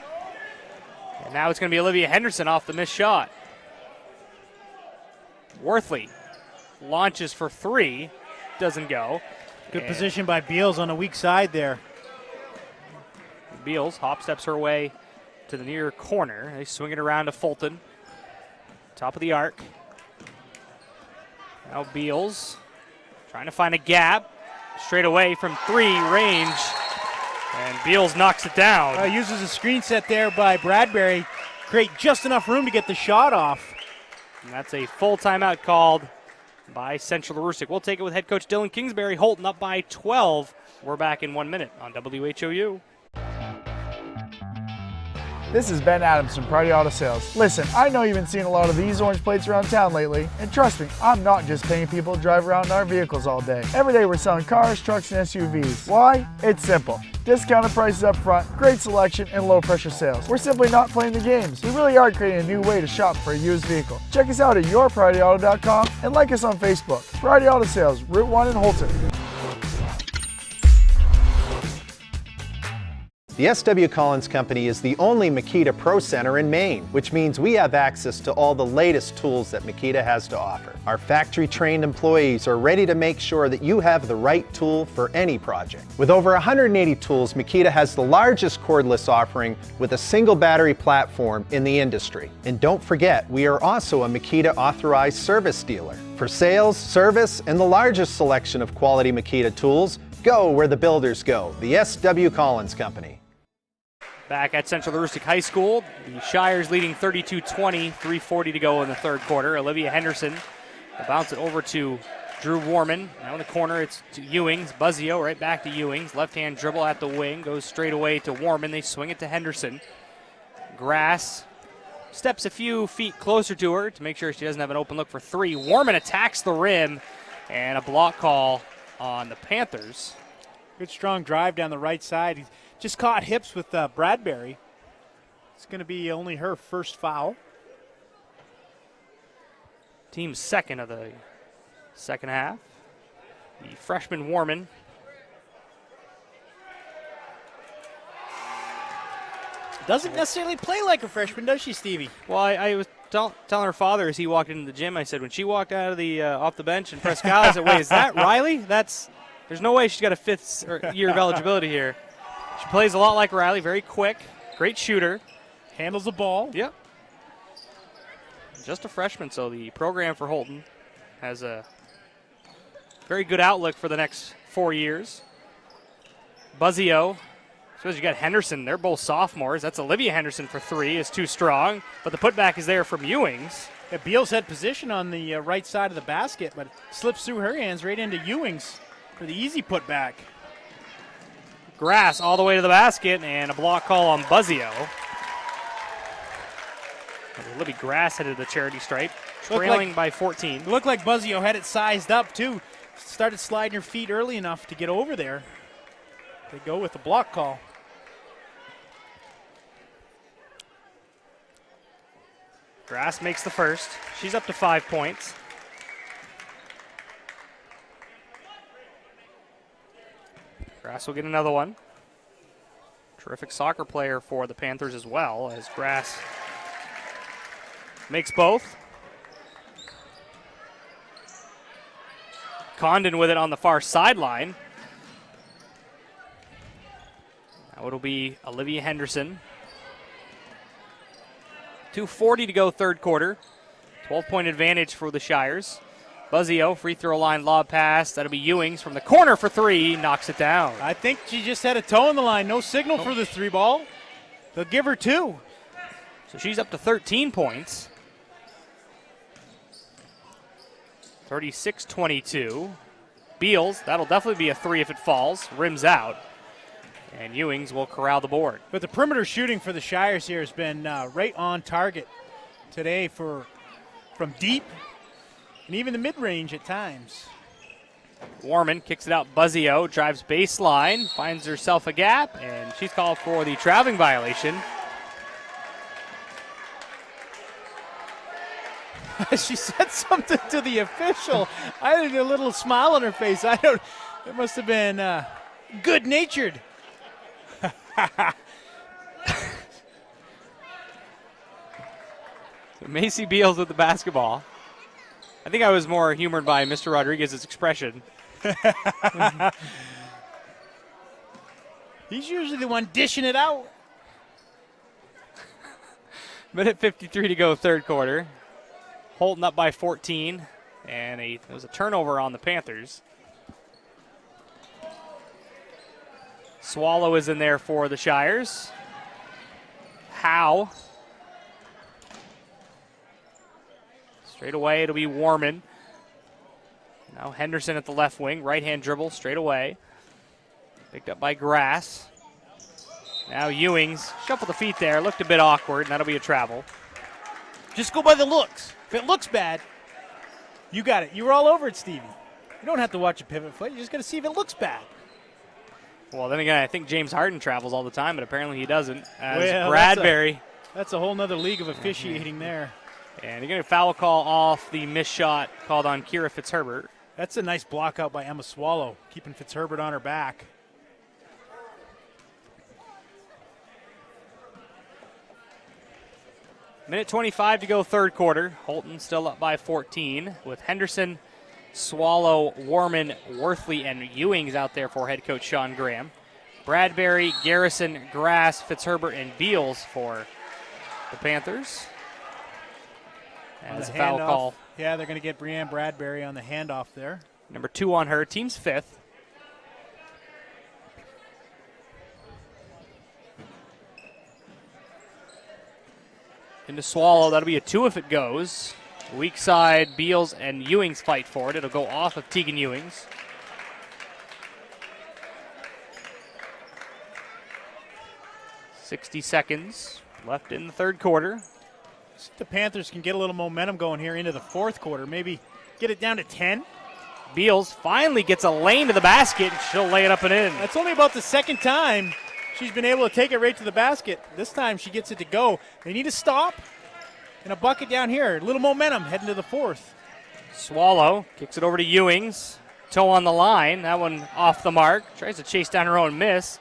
Speaker 2: And now it's going to be Olivia Henderson off the missed shot. Worthley launches for three. Doesn't go.
Speaker 9: Good position by Beals on the weak side there.
Speaker 2: Beals hop steps her way to the near corner. They swing it around to Fulton. Top of the arc. Now Beals trying to find a gap. Straight away from three range. And Beals knocks it down.
Speaker 9: Uses a screen set there by Bradbury. Create just enough room to get the shot off.
Speaker 2: And that's a full timeout called by Central Aroostook. We'll take it with head coach Dylan Kingsbury. Houlton up by 12. We're back in 1 minute on WHOU.
Speaker 1: This is Ben Adams from Priority Auto Sales. Listen, I know you've been seeing a lot of these orange plates around town lately, and trust me, I'm not just paying people to drive around in our vehicles all day. Every day we're selling cars, trucks, and SUVs. Why? It's simple. Discounted prices up front, great selection, and low pressure sales. We're simply not playing the games. We really are creating a new way to shop for a used vehicle. Check us out at yourpriorityauto.com and like us on Facebook. Priority Auto Sales, Route 1 in Houlton.
Speaker 3: The SW Collins Company is the only Makita Pro Center in Maine, which means we have access to all the latest tools that Makita has to offer. Our factory-trained employees are ready to make sure that you have the right tool for any project. With over 180 tools, Makita has the largest cordless offering with a single battery platform in the industry. And don't forget, we are also a Makita authorized service dealer. For sales, service, and the largest selection of quality Makita tools, go where the builders go, the SW Collins Company.
Speaker 2: Back at Central Aroostook High School, the Shires leading 32-20, 3:40 to go in the third quarter. Olivia Henderson will bounce it over to Drew Warman. Now in the corner, it's to Ewings. Buzzio right back to Ewings. Left-hand dribble at the wing, goes straight away to Warman. They swing it to Henderson. Grass steps a few feet closer to her to make sure she doesn't have an open look for three. Warman attacks the rim, and a block call on the Panthers.
Speaker 9: Good strong drive down the right side. He's just caught hips with Bradbury. It's going to be only her first foul.
Speaker 2: Team's second of the second half. The freshman Warman.
Speaker 9: Doesn't necessarily play like a freshman, does she, Stevie?
Speaker 2: Well, I was telling her father as he walked into the gym, I said, when she walked out of the off the bench in Presque Isle, I said, wait, is that Riley? There's no way she's got a fifth year of eligibility here. She plays a lot like Riley, very quick, great shooter.
Speaker 9: Handles the ball.
Speaker 2: Yep. just a freshman, so the program for Houlton has a very good outlook for the next 4 years. Buzzio, suppose you got Henderson. They're both sophomores. That's Olivia Henderson for 3, is too strong, but the putback is there from Ewings.
Speaker 9: Yeah, Beals had position on the right side of the basket, but slips through her hands right into Ewings for the easy putback.
Speaker 2: Grass all the way to the basket, and a block call on Buzzio. Libby Grass headed to the charity stripe, trailing by 14.
Speaker 9: It looked like Buzzio had it sized up, too. Started sliding her feet early enough to get over there. They go with the block call.
Speaker 2: Grass makes the first. She's up to 5 points. Grass will get another one. Terrific soccer player for the Panthers as well, as Grass makes both. Condon with it on the far sideline. Now it'll be Olivia Henderson. 2:40 to go third quarter. 12-point advantage for the Shires. Buzzio, free throw line lob pass. That'll be Ewings from the corner for 3. Knocks it down.
Speaker 9: I think she just had a toe in the line. No signal for the 3 ball. They'll give her 2.
Speaker 2: So she's up to 13 points. 36-22. Beals, that'll definitely be a 3 if it falls. Rims out. And Ewings will corral the board.
Speaker 9: But the perimeter shooting for the Shires here has been right on target today from deep and even the mid-range at times.
Speaker 2: Warman kicks it out. Buzzio drives baseline, finds herself a gap, and she's called for the traveling violation.
Speaker 9: She said something to the official. I had a little smile on her face. It must have been good-natured.
Speaker 2: Macy Beals with the basketball. I think I was more humored by Mr. Rodriguez's expression.
Speaker 9: He's usually the one dishing it out.
Speaker 2: Minute 53 to go third quarter. Houlton up by 14, and there was a turnover on the Panthers. Swallow is in there for the Shires. WHOU. Straight away, it'll be Warman. Now Henderson at the left wing. Right-hand dribble, straight away. Picked up by Grass. Now Ewings. Shuffle the feet there. Looked a bit awkward, and that'll be a travel.
Speaker 9: Just go by the looks. If it looks bad, you got it. You were all over it, Stevie. You don't have to watch a pivot foot. You just got to see if it looks bad.
Speaker 2: Well, then again, I think James Harden travels all the time, but apparently he doesn't. As
Speaker 9: well,
Speaker 2: Bradbury.
Speaker 9: That's a whole nother league of officiating there.
Speaker 2: And you're going to foul call off the missed shot called on Kira Fitzherbert.
Speaker 9: That's a nice block out by Emma Swallow, keeping Fitzherbert on her back.
Speaker 2: Minute 25 to go third quarter. Houlton still up by 14 with Henderson, Swallow, Warman, Worthley, and Ewings out there for head coach Sean Graham. Bradbury, Garrison, Grass, Fitzherbert, and Beals for the Panthers. And it's a foul call.
Speaker 9: Yeah, they're going to get Brianne Bradbury on the handoff there.
Speaker 2: Number 2 on her, team's 5th. Into Swallow, that'll be a 2 if it goes. Weak side, Beals and Ewings fight for it. It'll go off of Tegan Ewings. .60 seconds left in the third quarter.
Speaker 9: See if the Panthers can get a little momentum going here into the fourth quarter. Maybe get it down to 10.
Speaker 2: Beals finally gets a lane to the basket, and she'll lay it up and in.
Speaker 9: That's only about the second time she's been able to take it right to the basket. This time she gets it to go. They need a stop and a bucket down here. A little momentum heading to the fourth.
Speaker 2: Swallow kicks it over to Ewings. Toe on the line. That one off the mark. Tries to chase down her own miss.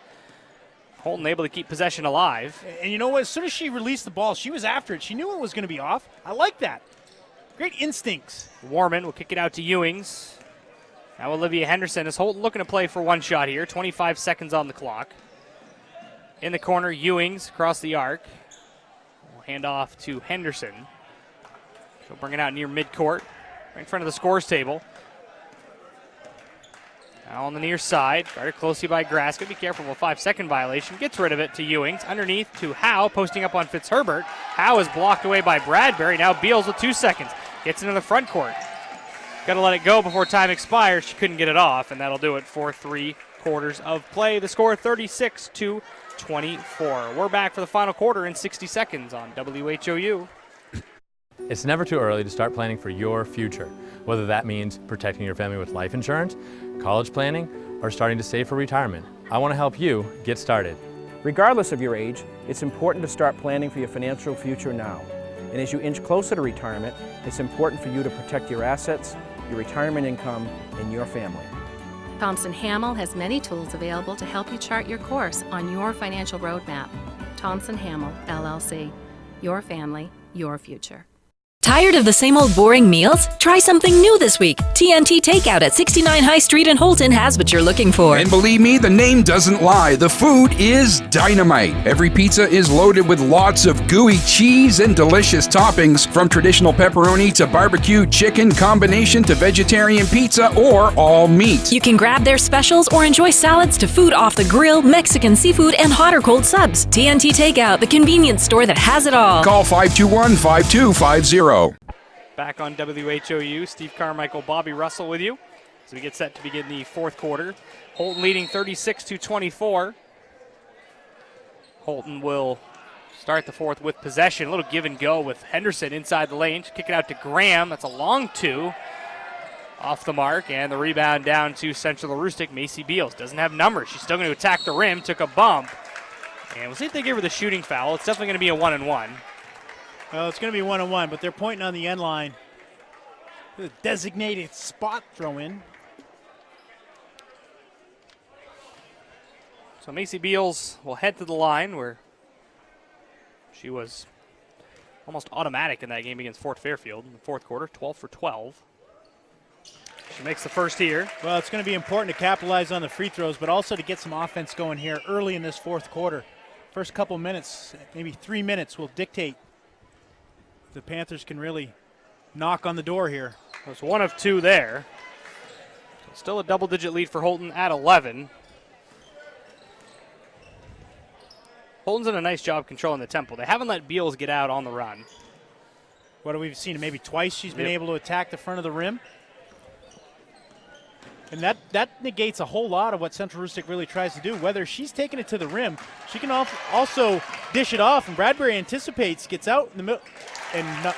Speaker 2: Houlton able to keep possession alive.
Speaker 9: And you know what? As soon as she released the ball, she was after it. She knew it was going to be off. I like that. Great instincts.
Speaker 2: Warman will kick it out to Ewings. Now Olivia Henderson is Houlton looking to play for one shot here. 25 seconds on the clock. In the corner, Ewings across the arc. We'll hand off to Henderson. She'll bring it out near midcourt, right in front of the scores table. Now on the near side, guarded closely by Grass. Gotta be careful of a 5-second violation. Gets rid of it to Ewings. Underneath to Howe, posting up on Fitzherbert. Howe is blocked away by Bradbury. Now Beals with 2 seconds. Gets into the front court. Gotta let it go before time expires. She couldn't get it off, and that'll do it for 3 quarters of play. The score 36-24. We're back for the final quarter in 60 seconds on WHOU.
Speaker 4: It's never too early to start planning for your future, whether that means protecting your family with life insurance, college planning, or starting to save for retirement. I want to help you get started.
Speaker 5: Regardless of your age, it's important to start planning for your financial future now. And as you inch closer to retirement, it's important for you to protect your assets, your retirement income, and your family.
Speaker 23: Thompson Hamel has many tools available to help you chart your course on your financial roadmap. Thompson Hamel, LLC. Your family, your future.
Speaker 24: Tired of the same old boring meals? Try something new this week. TNT Takeout at 69 High Street in Houlton has what you're looking for.
Speaker 22: And believe me, the name doesn't lie. The food is dynamite. Every pizza is loaded with lots of gooey cheese and delicious toppings, from traditional pepperoni to barbecue chicken combination to vegetarian pizza or all meat.
Speaker 24: You can grab their specials or enjoy salads to food off the grill, Mexican seafood, and hot or cold subs. TNT Takeout, the convenience store that has it all.
Speaker 22: Call 521-5250.
Speaker 2: Back on WHOU, Steve Carmichael, Bobby Russell with you as we get set to begin the fourth quarter. Houlton leading 36-24. Houlton will start the fourth with possession. A little give and go with Henderson inside the lane. Kick it out to Graham. That's a long 2. Off the mark, and the rebound down to Central Aroostook. Macy Beals doesn't have numbers. She's still going to attack the rim. Took a bump. And we'll see if they give her the shooting foul. It's definitely going to be a 1-and-1.
Speaker 9: Well, it's going to be 1-on-1, but they're pointing on the end line. The designated spot throw in.
Speaker 2: So Macy Beals will head to the line where she was almost automatic in that game against Fort Fairfield in the fourth quarter, 12 for 12. She makes the first here.
Speaker 9: Well, it's going to be important to capitalize on the free throws, but also to get some offense going here early in this fourth quarter. First couple minutes, maybe 3 minutes, will dictate if the Panthers can really knock on the door here.
Speaker 2: There's 1 of 2 there. So still a double-digit lead for Houlton at 11. Houlton's done a nice job controlling the tempo. They haven't let Beals get out on the run.
Speaker 9: What have we seen? Maybe twice she's been able to attack the front of the rim. And that negates a whole lot of what Central Aroostook really tries to do. Whether she's taking it to the rim, she can also dish it off, and Bradbury anticipates, gets out in the middle, and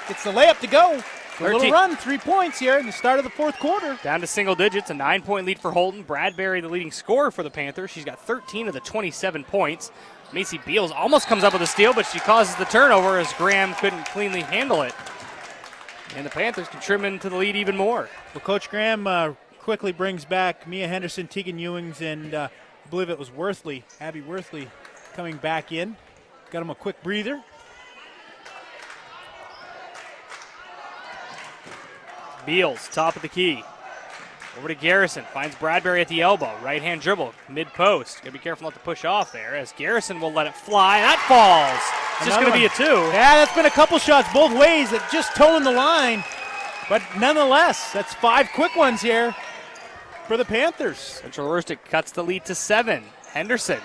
Speaker 9: gets the layup to go. A little run, 3 points here in the start of the fourth quarter.
Speaker 2: Down to single digits, a 9-point lead for Houlton. Bradbury, the leading scorer for the Panthers. She's got 13 of the 27 points. Macy Beals almost comes up with a steal, but she causes the turnover as Graham couldn't cleanly handle it. And the Panthers can trim into the lead even more.
Speaker 9: Well, Coach Graham quickly brings back Mia Henderson, Tegan Ewings, and I believe it was Worthley, Abby Worthley, coming back in. Got him a quick breather.
Speaker 2: Beals, top of the key. Over to Garrison, finds Bradbury at the elbow. Right-hand dribble, mid-post. Gotta be careful not to push off there as Garrison will let it fly. That falls. It's just gonna be a 2.
Speaker 9: Yeah, that's been a couple shots both ways that just toeing the line. But nonetheless, that's 5 quick ones here for the Panthers.
Speaker 2: Central Aroostook cuts the lead to 7. Henderson,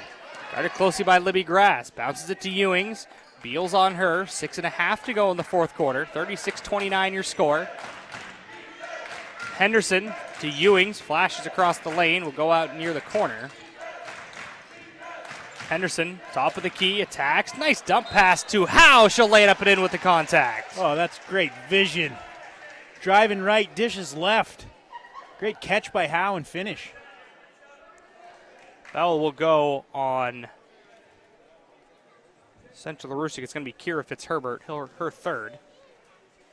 Speaker 2: guarded closely by Libby Grass, bounces it to Ewings. Beals on her, 6.5 to go in the fourth quarter. 36-29 your score. Henderson to Ewings, flashes across the lane, will go out near the corner. Henderson, top of the key, attacks. Nice dump pass to Howe. She'll lay it up and in with the contact.
Speaker 9: Oh, that's great vision. Driving right, dishes left. Great catch by Howe and finish.
Speaker 2: Foul will go on Central Aroostook. It's going to be Kira Fitzherbert, her third.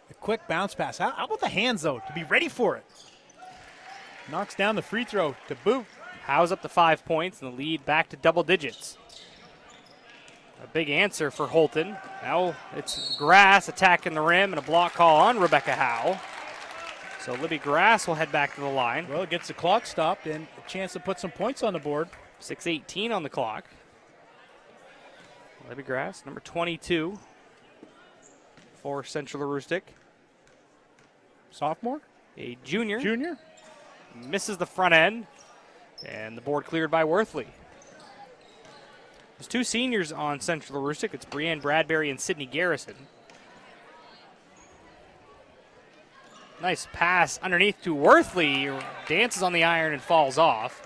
Speaker 9: A quick bounce pass. How about the hands, though, to be ready for it? Knocks down the free throw to boot.
Speaker 2: Howe's up to 5 points and the lead back to double digits. A big answer for Houlton. Now it's Grass attacking the rim and a block call on Rebecca Howe. So Libby Grass will head back to the line.
Speaker 9: Well, it gets the clock stopped and a chance to put some points on the board.
Speaker 2: 6:18 on the clock. Libby Grass, number 22 for Central Aroostook.
Speaker 9: sophomore?
Speaker 2: A junior.
Speaker 9: Junior.
Speaker 2: Misses the front end, and the board cleared by Worthley. There's two seniors on Central Aroostook. It's Brianne Bradbury and Sydney Garrison. Nice pass underneath to Worthley. Dances on the iron and falls off.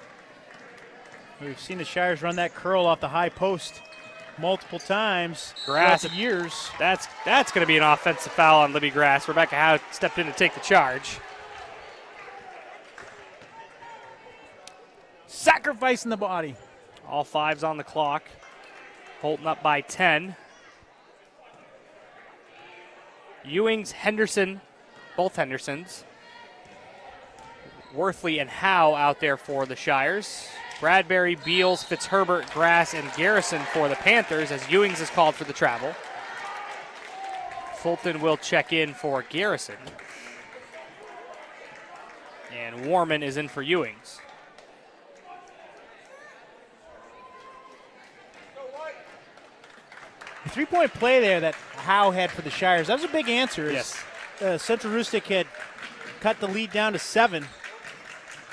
Speaker 9: We've seen the Shires run that curl off the high post multiple times
Speaker 2: Grass
Speaker 9: throughout the years.
Speaker 2: That's going to be an offensive foul on Libby Grass. Rebecca Howe stepped in to take the charge.
Speaker 9: Sacrificing the body.
Speaker 2: All fives on the clock. Houlton up by 10. Ewings, Henderson, both Hendersons. Worthley and Howe out there for the Shires. Bradbury, Beals, Fitzherbert, Grass, and Garrison for the Panthers as Ewings is called for the travel. Fulton will check in for Garrison. And Warman is in for Ewings.
Speaker 9: The three-point play there that Howe had for the Shires, that was a big answer.
Speaker 2: Yes.
Speaker 9: Central Aroostook had cut the lead down to 7.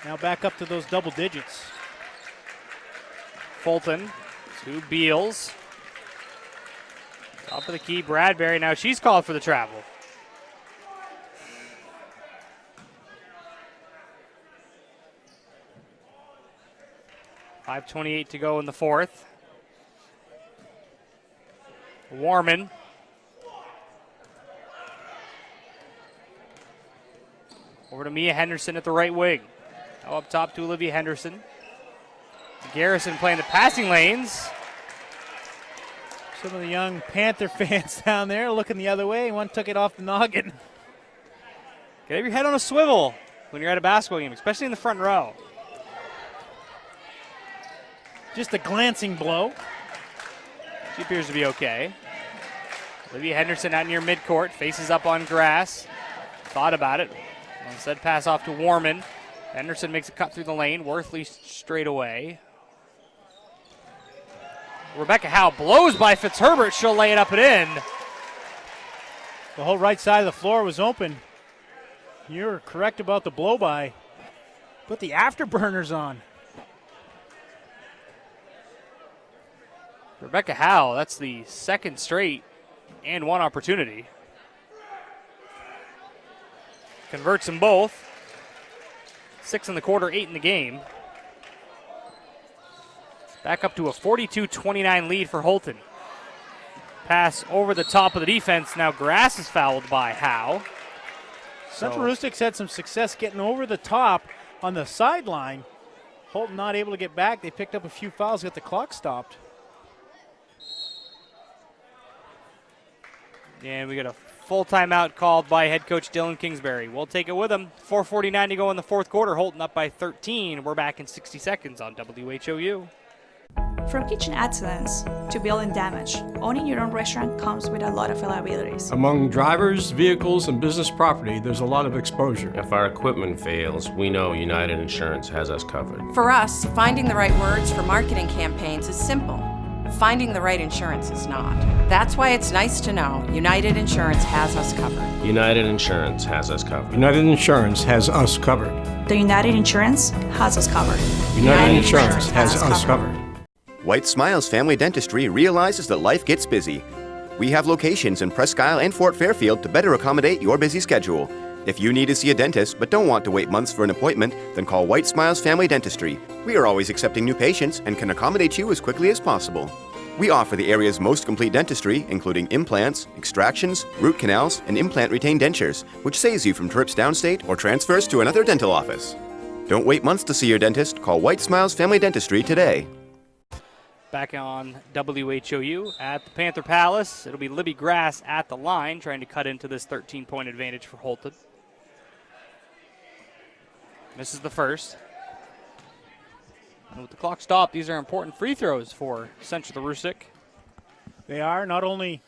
Speaker 9: Now back up to those double digits.
Speaker 2: Fulton to Beals. Top of the key, Bradbury. Now she's called for the travel. .5:28 to go in the fourth. Warman. Over to Mia Henderson at the right wing. Now up top to Olivia Henderson. Garrison playing the passing lanes.
Speaker 9: Some of the young Panther fans down there looking the other way. One took it off the noggin.
Speaker 2: Get your head on a swivel when you're at a basketball game, especially in the front row.
Speaker 9: Just a glancing blow.
Speaker 2: She appears to be okay. Olivia Henderson out near midcourt, faces up on Grass. Thought about it. Instead, pass off to Warman. Henderson makes a cut through the lane. Worthley straight away. Rebecca Howe blows by Fitzherbert. She'll lay it up and in.
Speaker 9: The whole right side of the floor was open. You're correct about the blow by. Put the afterburners on.
Speaker 2: Rebecca Howe, that's the second straight and one opportunity. Converts them both. 6 in the quarter, 8 in the game. Back up to a 42-29 lead for Houlton. Pass over the top of the defense. Now Grass is fouled by Howe.
Speaker 9: Central Aroostook's had some success getting over the top on the sideline. Houlton not able to get back. They picked up a few fouls, got the clock stopped.
Speaker 2: And we got a full timeout called by head coach Dylan Kingsbury. We'll take it with him. 4:49 to go in the fourth quarter. Houlton up by 13. We're back in 60 seconds on WHOU.
Speaker 6: From kitchen excellence to building damage, owning your own restaurant comes with a lot of liabilities.
Speaker 7: Among drivers, vehicles, and business property, there's a lot of exposure.
Speaker 10: If our equipment fails, we know United Insurance has us covered.
Speaker 11: For us, finding the right words for marketing campaigns is simple. Finding the right insurance is not. That's why it's nice to know United Insurance has us covered.
Speaker 10: United Insurance has us covered.
Speaker 7: United Insurance has us covered.
Speaker 6: The United Insurance has us covered.
Speaker 7: United Insurance has us covered.
Speaker 25: White Smiles Family Dentistry realizes that life gets busy. We have locations in Presque Isle and Fort Fairfield to better accommodate your busy schedule. If you need to see a dentist but don't want to wait months for an appointment, then call White Smiles Family Dentistry. We are always accepting new patients and can accommodate you as quickly as possible. We offer the area's most complete dentistry, including implants, extractions, root canals, and implant retained dentures, which saves you from trips downstate or transfers to another dental office. Don't wait months to see your dentist. Call White Smiles Family Dentistry today.
Speaker 2: Back on WHOU at the Panther Palace. It'll be Libby Grass at the line trying to cut into this 13-point advantage for Houlton. Misses the first. And with the clock stopped, these are important free throws for Central Aroostook.
Speaker 9: They are not only,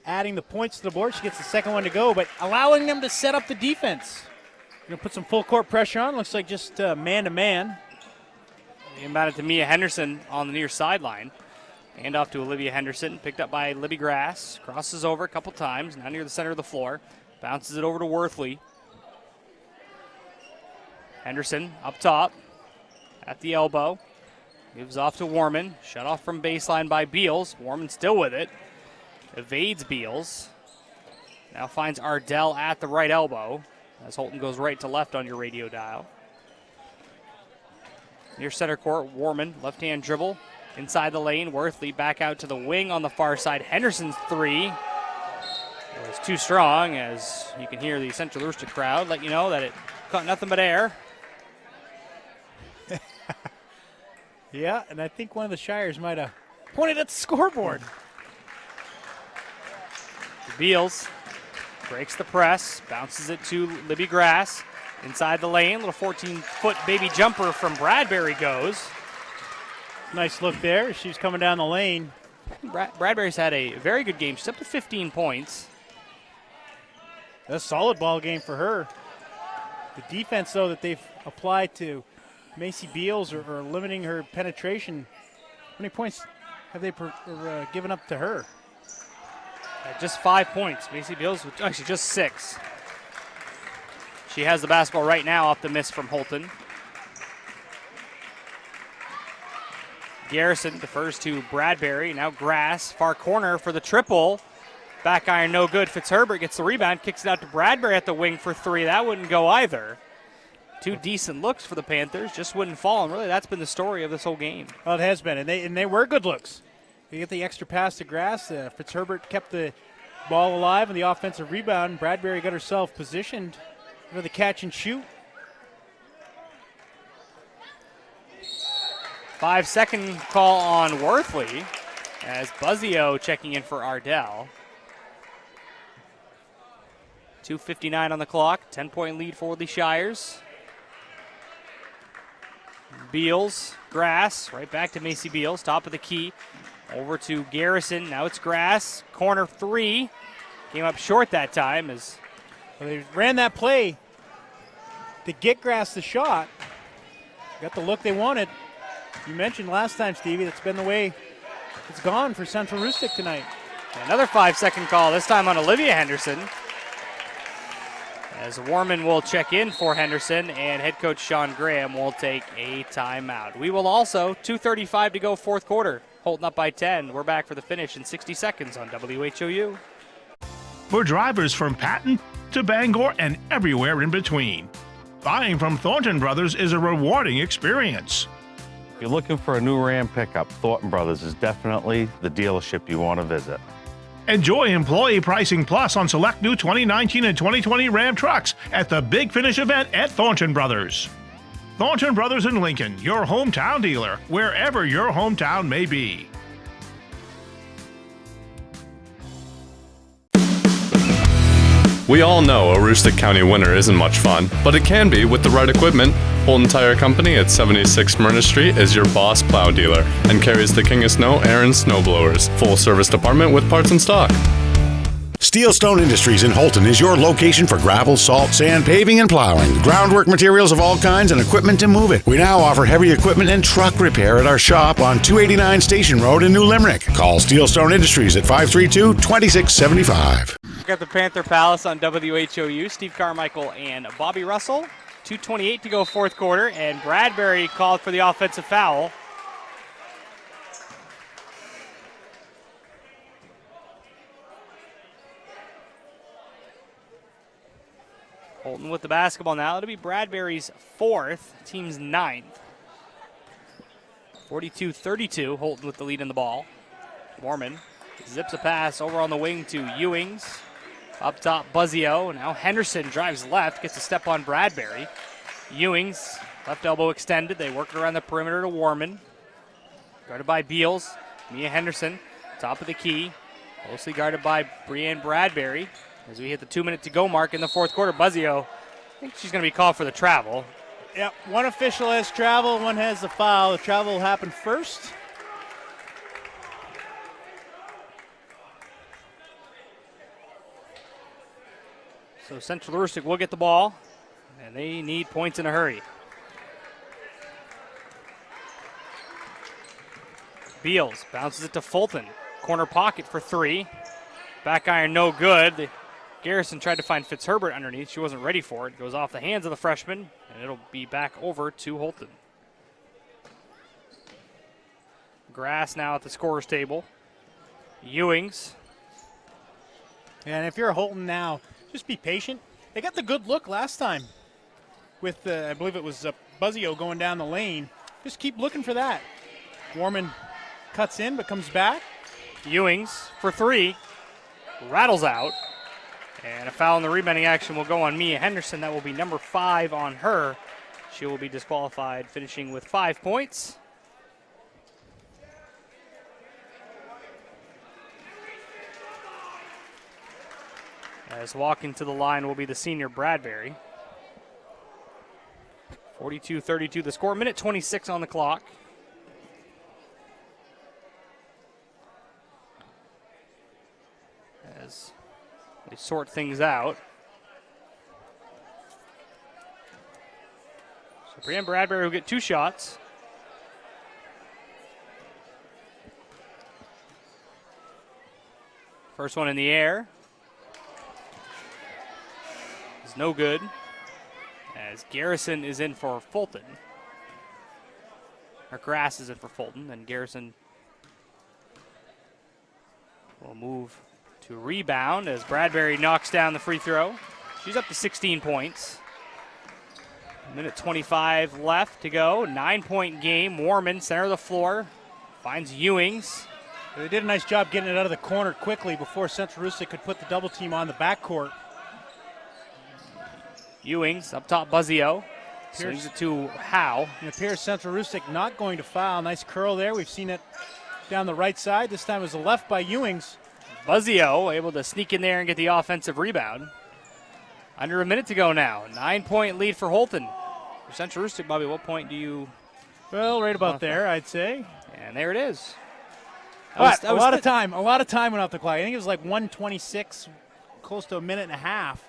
Speaker 9: adding the points to the board. She gets the second one to go, but allowing them to set up the defense. Put some full court pressure on. Looks like just man-to-man.
Speaker 2: Inbounded to Mia Henderson on the near sideline. Hand off to Olivia Henderson, picked up by Libby Grass. Crosses over a couple times, now near the center of the floor. Bounces it over to Worthley. Henderson up top at the elbow. Gives off to Warman. Shut off from baseline by Beals. Warman still with it. Evades Beals. Now finds Ardell at the right elbow as Houlton goes right to left on your radio dial. Near center court, Warman, left-hand dribble. Inside the lane, Worthley back out to the wing on the far side. Henderson's three was too strong, as you can hear the Central Rooster crowd let you know that it caught nothing but air.
Speaker 9: Yeah, and I think one of the Shires might have pointed at the scoreboard.
Speaker 2: Beals breaks the press, bounces it to Libby Grass. Inside the lane, little 14-foot baby jumper from Bradbury goes.
Speaker 9: Nice look there. She's coming down the lane.
Speaker 2: Bradbury's had a very good game. She's up to 15 points.
Speaker 9: That's a solid ball game for her. The defense, though, that they've applied to Macy Beals or limiting her penetration, how many points have they given up to her?
Speaker 2: Just 5 points. Macy Beals, actually just 6. She has the basketball right now off the miss from Houlton. Garrison defers to Bradbury. Now Grass, far corner for the triple. Back iron, no good. Fitzherbert gets the rebound, kicks it out to Bradbury at the wing for three. That wouldn't go either. Two decent looks for the Panthers, just wouldn't fall. And really, that's been the story of this whole game.
Speaker 9: Well, it has been, and they were good looks. You get the extra pass to Grass. Fitzherbert kept the ball alive on the offensive rebound. Bradbury got herself positioned for the catch and shoot.
Speaker 2: 5-second call on Worthley as Buzzio checking in for Ardell. 2:59 on the clock, 10-point lead for the Shires. Beals, Grass, right back to Macy Beals, top of the key. Over to Garrison, now it's Grass, corner three. Came up short that time as
Speaker 9: they ran that play to get Grass the shot. Got the look they wanted. You mentioned last time, Stevie, that's been the way it's gone for Central Rustic tonight.
Speaker 2: Another 5-second call, this time on Olivia Henderson. As Warman will check in for Henderson and head coach Sean Graham will take a timeout. We will also, 2:35 to go fourth quarter. Houlton up by 10. We're back for the finish in 60 seconds on WHOU.
Speaker 8: For drivers from Patton to Bangor and everywhere in between, buying from Thornton Brothers is a rewarding experience.
Speaker 12: If you're looking for a new Ram pickup, Thornton Brothers is definitely the dealership you want to visit.
Speaker 8: Enjoy employee pricing plus on select new 2019 and 2020 Ram trucks at the Big Finish event at Thornton Brothers. Thornton Brothers in Lincoln, your hometown dealer, wherever your hometown may be.
Speaker 4: We all know a Aroostook County winter isn't much fun, but it can be with the right equipment. Houlton Tire Company at 76 Myrna Street is your boss plow dealer and carries the King of Snow Aaron snowblowers. Full service department with parts in stock.
Speaker 21: Steelstone Industries in Houlton is your location for gravel, salt, sand, paving, and plowing. Groundwork materials of all kinds and equipment to move it. We now offer heavy equipment and truck repair at our shop on 289 Station Road in New Limerick. Call Steelstone Industries at 532-2675.
Speaker 2: At the Panther Palace on WHOU, Steve Carmichael and Bobby Russell. 2:28 to go fourth quarter, and Bradbury called for the offensive foul. Houlton with the basketball now. It'll be Bradbury's fourth, team's ninth. 42-32, Houlton with the lead in the ball. Mormon zips a pass over on the wing to Ewings. Up top, Buzzio. Now Henderson drives left, gets a step on Bradbury. Ewings, left elbow extended. They work it around the perimeter to Warman. Guarded by Beals. Mia Henderson, top of the key. Closely guarded by Brianne Bradbury. As we hit the 2-minute to go mark in the fourth quarter, Buzzio, I think she's going to be called for the travel.
Speaker 9: Yep, one official has travel, one has the foul. The travel will happen first.
Speaker 2: So Central Aroostook will get the ball, and they need points in a hurry. Beals bounces it to Fulton. Corner pocket for three. Back iron no good. The Garrison tried to find Fitzherbert underneath. She wasn't ready for it. Goes off the hands of the freshman, and it'll be back over to Houlton. Grass now at the scorer's table. Ewings.
Speaker 9: And if you're a Houlton now, just be patient. They got the good look last time with, I believe it was Buzzio going down the lane. Just keep looking for that. Warman cuts in but comes back.
Speaker 2: Ewings for three. Rattles out. And a foul in the rebounding action will go on Mia Henderson. That will be number 5 on her. She will be disqualified, finishing with 5 points. As walking to the line will be the senior Bradbury. 42-32 the score. Minute 26 on the clock. As they sort things out. So Brianne Bradbury will get 2 shots. First one in the air. Is no good. As Garrison is in for Fulton. Or Grass is in for Fulton. Then Garrison will move to rebound as Bradbury knocks down the free throw. She's up to 16 points. Minute 25 left to go. 9-point game. Warman, center of the floor, finds Ewings.
Speaker 9: They did a nice job getting it out of the corner quickly before Central Rustic could put the double team on the backcourt.
Speaker 2: Ewings up top, Buzzio. Swings it to Howe.
Speaker 9: It appears Central Rustic not going to foul. Nice curl there. We've seen it down the right side. This time it was a left by Ewings.
Speaker 2: Buzzio able to sneak in there and get the offensive rebound. Under a minute to go now. 9-point lead for Houlton. For Central Rustic, Bobby, what point do you?
Speaker 9: Well, right about there, I'd say.
Speaker 2: And there it is.
Speaker 9: But a lot of time went off the clock. I think it was like 1:26, close to a minute and a half,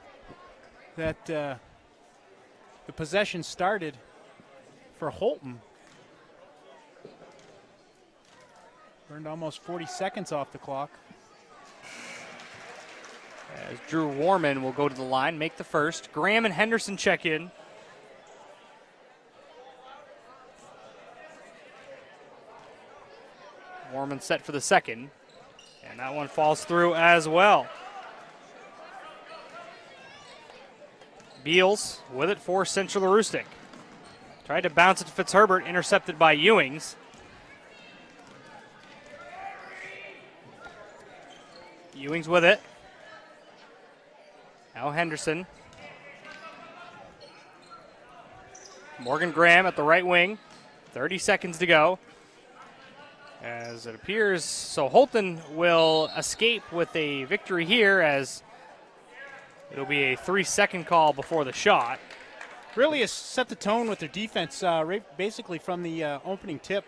Speaker 9: that the possession started for Houlton. Burned almost 40 seconds off the clock.
Speaker 2: As Drew Warman will go to the line, make the first. Graham and Henderson check in. Warman set for the second. And that one falls through as well. Beals with it for Central Rustic. Tried to bounce it to Fitzherbert, intercepted by Ewings. Ewings with it. Now Henderson. Morgan Graham at the right wing. 30 seconds to go. As it appears, so Houlton will escape with a victory here as it'll be a 3-second call before the shot.
Speaker 9: Really has set the tone with their defense, basically from the opening tip,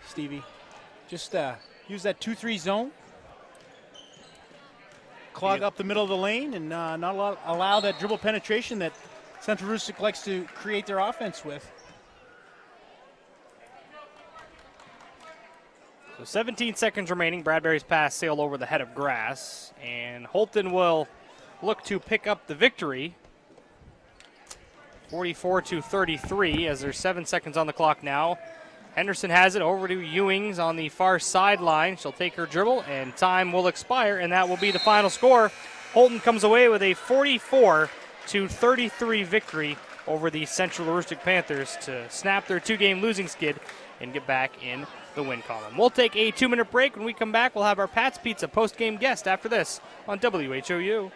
Speaker 9: Stevie. Just use that 2-3 zone. Clog up the middle of the lane and not allow that dribble penetration that Central Rustic likes to create their offense with.
Speaker 2: So 17 seconds remaining. Bradbury's pass sailed over the head of Grass, and Houlton will look to pick up the victory. 44-33 as there's 7 seconds on the clock now. Henderson has it over to Ewings on the far sideline. She'll take her dribble, and time will expire, and that will be the final score. Houlton comes away with a 44-33 victory over the Central Rustic Panthers to snap their 2-game losing skid and get back in the win column. We'll take a 2-minute break. When we come back, we'll have our Pat's Pizza post-game guest after this on WHOU.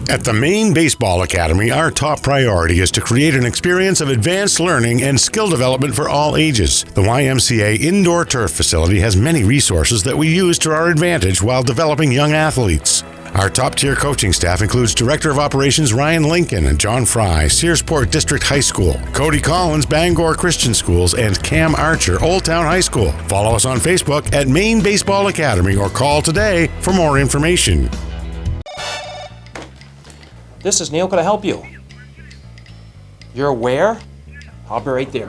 Speaker 21: At the Maine Baseball Academy, our top priority is to create an experience of advanced learning and skill development for all ages. The YMCA indoor turf facility has many resources that we use to our advantage while developing young athletes. Our top-tier coaching staff includes Director of Operations Ryan Lincoln and John Fry, Searsport District High School, Cody Collins, Bangor Christian Schools, and Cam Archer, Old Town High School. Follow us on Facebook at Maine Baseball Academy or call today for more information.
Speaker 13: This is Neil. Can I help you? You're where? I'll be right there.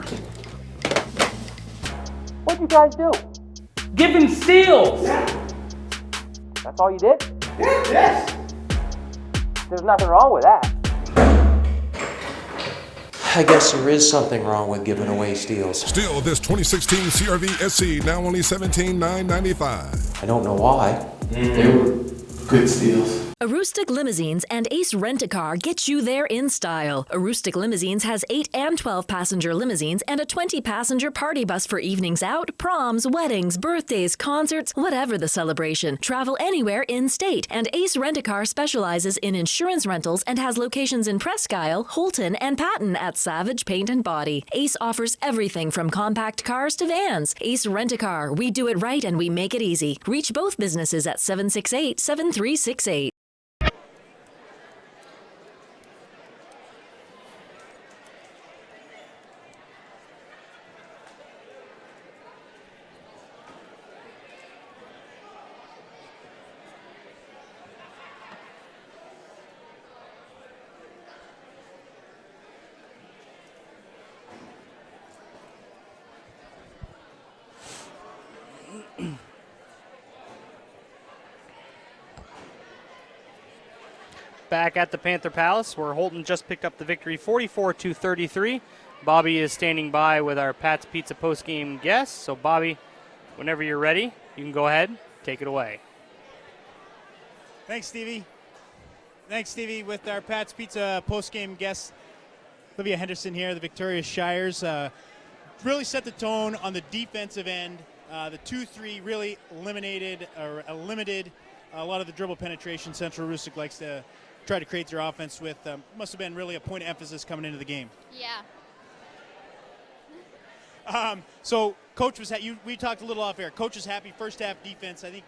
Speaker 13: What'd you guys do? Giving steals! That's all you did?
Speaker 5: Yes. There's nothing wrong with that.
Speaker 13: I guess there is something wrong with giving away steals.
Speaker 14: Still, this 2016 CRV SE now only $17,995.
Speaker 13: I don't know why.
Speaker 14: They were good steals.
Speaker 24: Aroostook Limousines and Ace Rent-A-Car get you there in style. Aroostook Limousines has 8 and 12-passenger limousines and a 20-passenger party bus for evenings out, proms, weddings, birthdays, concerts, whatever the celebration. Travel anywhere in-state. And Ace Rent-A-Car specializes in insurance rentals and has locations in Presque Isle, Houlton, and Patton at Savage Paint and Body. Ace offers everything from compact cars to vans. Ace Rent-A-Car. We do it right and we make it easy. Reach both businesses at 768-7368.
Speaker 2: Back at the Panther Palace, where Houlton just picked up the victory 44-33. Bobby is standing by with our Pat's Pizza postgame guest. So, Bobby, whenever you're ready, you can go ahead, take it away.
Speaker 9: Thanks, Stevie. With our Pat's Pizza postgame guest, Olivia Henderson here, the Victoria Shires. Really set the tone on the defensive end. The 2-3 really limited a lot of the dribble penetration Central Aroostook likes to try to create their offense with. Must have been really a point of emphasis coming into the game.
Speaker 15: Yeah.
Speaker 9: So Coach was we talked a little off air. Coach was happy. First half defense, I think,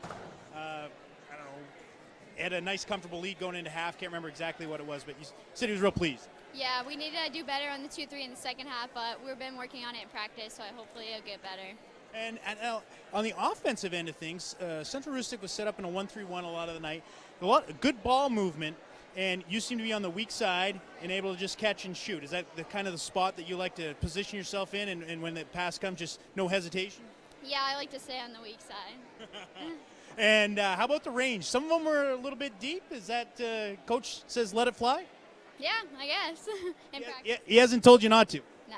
Speaker 9: had a nice comfortable lead going into half. Can't remember exactly what it was, but you said he was real pleased.
Speaker 15: Yeah, we needed to do better on the 2-3 in the second half, but we've been working on it in practice, so hopefully it'll get better.
Speaker 9: And on the offensive end of things, Central Aroostook was set up in a 1-3-1 a lot of the night. Good ball movement, and you seem to be on the weak side and able to just catch and shoot. Is that the kind of the spot that you like to position yourself in, and when the pass comes, just no hesitation?
Speaker 15: Yeah, I like to stay on the weak side.
Speaker 9: And how about the range? Some of them were a little bit deep. Is that Coach says let it fly?
Speaker 15: Yeah, I guess.
Speaker 9: He hasn't told you not to?
Speaker 15: No.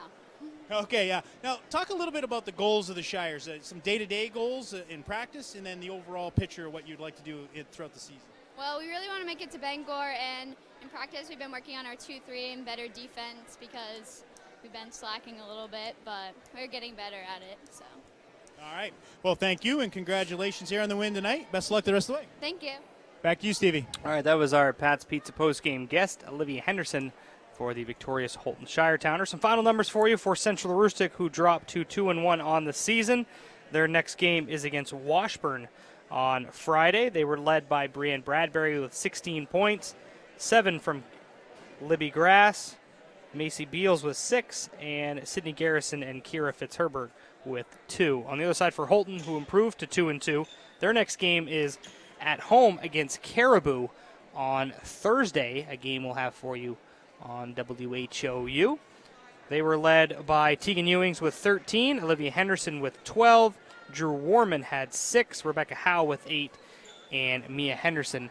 Speaker 9: Okay, yeah. Now, talk a little bit about the goals of the Shires, some day-to-day goals in practice, and then the overall picture of what you'd like to do throughout the season.
Speaker 15: Well, we really want to make it to Bangor, and in practice we've been working on our 2-3 and better defense because we've been slacking a little bit, but we're getting better at it. So.
Speaker 9: All right. Well, thank you, and congratulations here on the win tonight. Best of luck the rest of the way.
Speaker 15: Thank you.
Speaker 9: Back to you, Stevie.
Speaker 2: All right, that was our Pat's Pizza postgame guest, Olivia Henderson, for the victorious Houlton Shire Towners. Some final numbers for you for Central Aroostook, who dropped to 2-1 on the season. Their next game is against Washburn on Friday. They were led by Brianne Bradbury with 16 points, 7 from Libby Grass, Macy Beals with 6, and Sydney Garrison and Kira Fitzherbert with 2. On the other side for Houlton, who improved to 2-2, their next game is at home against Caribou on Thursday, a game we'll have for you on WHOU. They were led by Tegan Ewings with 13, Olivia Henderson with 12, Drew Warman had 6, Rebecca Howe with 8, and Mia Henderson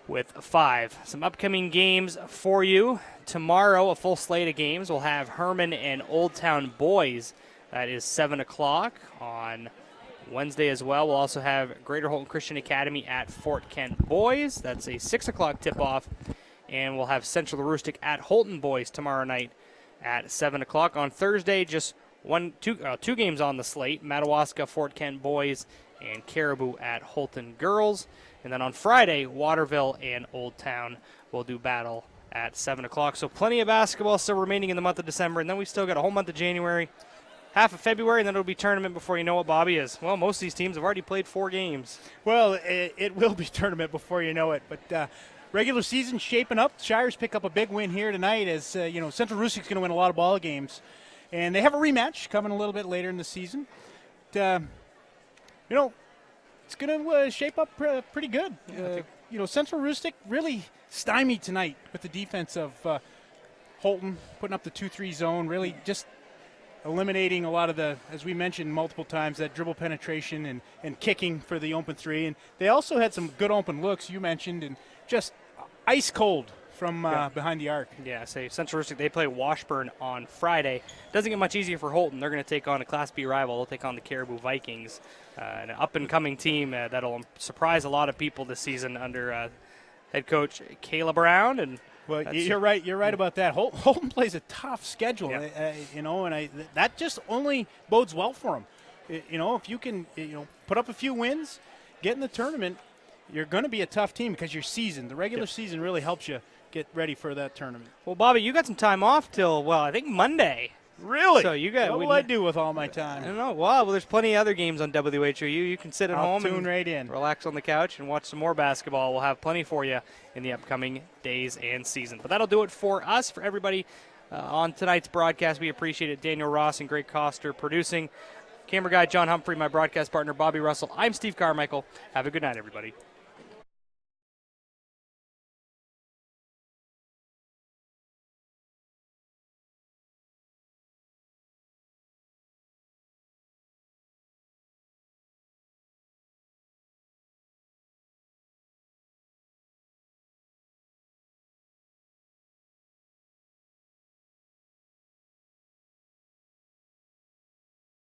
Speaker 2: with 5. Some upcoming games for you. Tomorrow, a full slate of games. We'll have Herman and Old Town Boys. That is 7 o'clock on Wednesday as well. We'll also have Greater Houlton Christian Academy at Fort Kent Boys. That's a 6 o'clock tip-off. And we'll have Central Aroostook at Houlton Boys tomorrow night at 7 o'clock. On Thursday, just two games on the slate, Madawaska, Fort Kent Boys, and Caribou at Houlton Girls. And then on Friday, Waterville and Old Town will do battle at 7 o'clock. So plenty of basketball still remaining in the month of December. And then we still got a whole month of January, half of February, and then it'll be tournament before you know what Bobby is. Well, most of these teams have already played 4 games.
Speaker 9: Well, it will be tournament before you know it. But regular season shaping up. Shires pick up a big win here tonight as, Central Aroostook's going to win a lot of ball games. And they have a rematch coming a little bit later in the season. But, it's going to shape up pretty good. Central Aroostook really stymied tonight with the defense of Houlton, putting up the 2-3 zone, really just eliminating a lot of the, as we mentioned multiple times, that dribble penetration and kicking for the open three. And they also had some good open looks, you mentioned, and just ice cold from behind the arc.
Speaker 2: Yeah, say Central Aroostook, they play Washburn on Friday. Doesn't get much easier for Houlton. They're going to take on a Class B rival. They'll take on the Caribou Vikings, an up-and-coming team that'll surprise a lot of people this season under head coach Kayla Brown. And
Speaker 9: well, you're right. You're right about that. Houlton plays a tough schedule, and that just only bodes well for them. If you can, put up a few wins, get in the tournament, you're going to be a tough team because your season, the regular season, really helps you get ready for that tournament.
Speaker 2: Well, Bobby, you got some time off till, I think Monday.
Speaker 9: Really?
Speaker 2: So you got.
Speaker 9: What will I do with all my time?
Speaker 2: I don't know. Well, there's plenty of other games on WHOU. You can sit at home
Speaker 9: tune
Speaker 2: and
Speaker 9: right in,
Speaker 2: relax on the couch, and watch some more basketball. We'll have plenty for you in the upcoming days and season. But that'll do it for us, for everybody on tonight's broadcast. We appreciate it. Daniel Ross and Greg Coster producing. Camera guy John Humphrey, my broadcast partner Bobby Russell. I'm Steve Carmichael. Have a good night, everybody.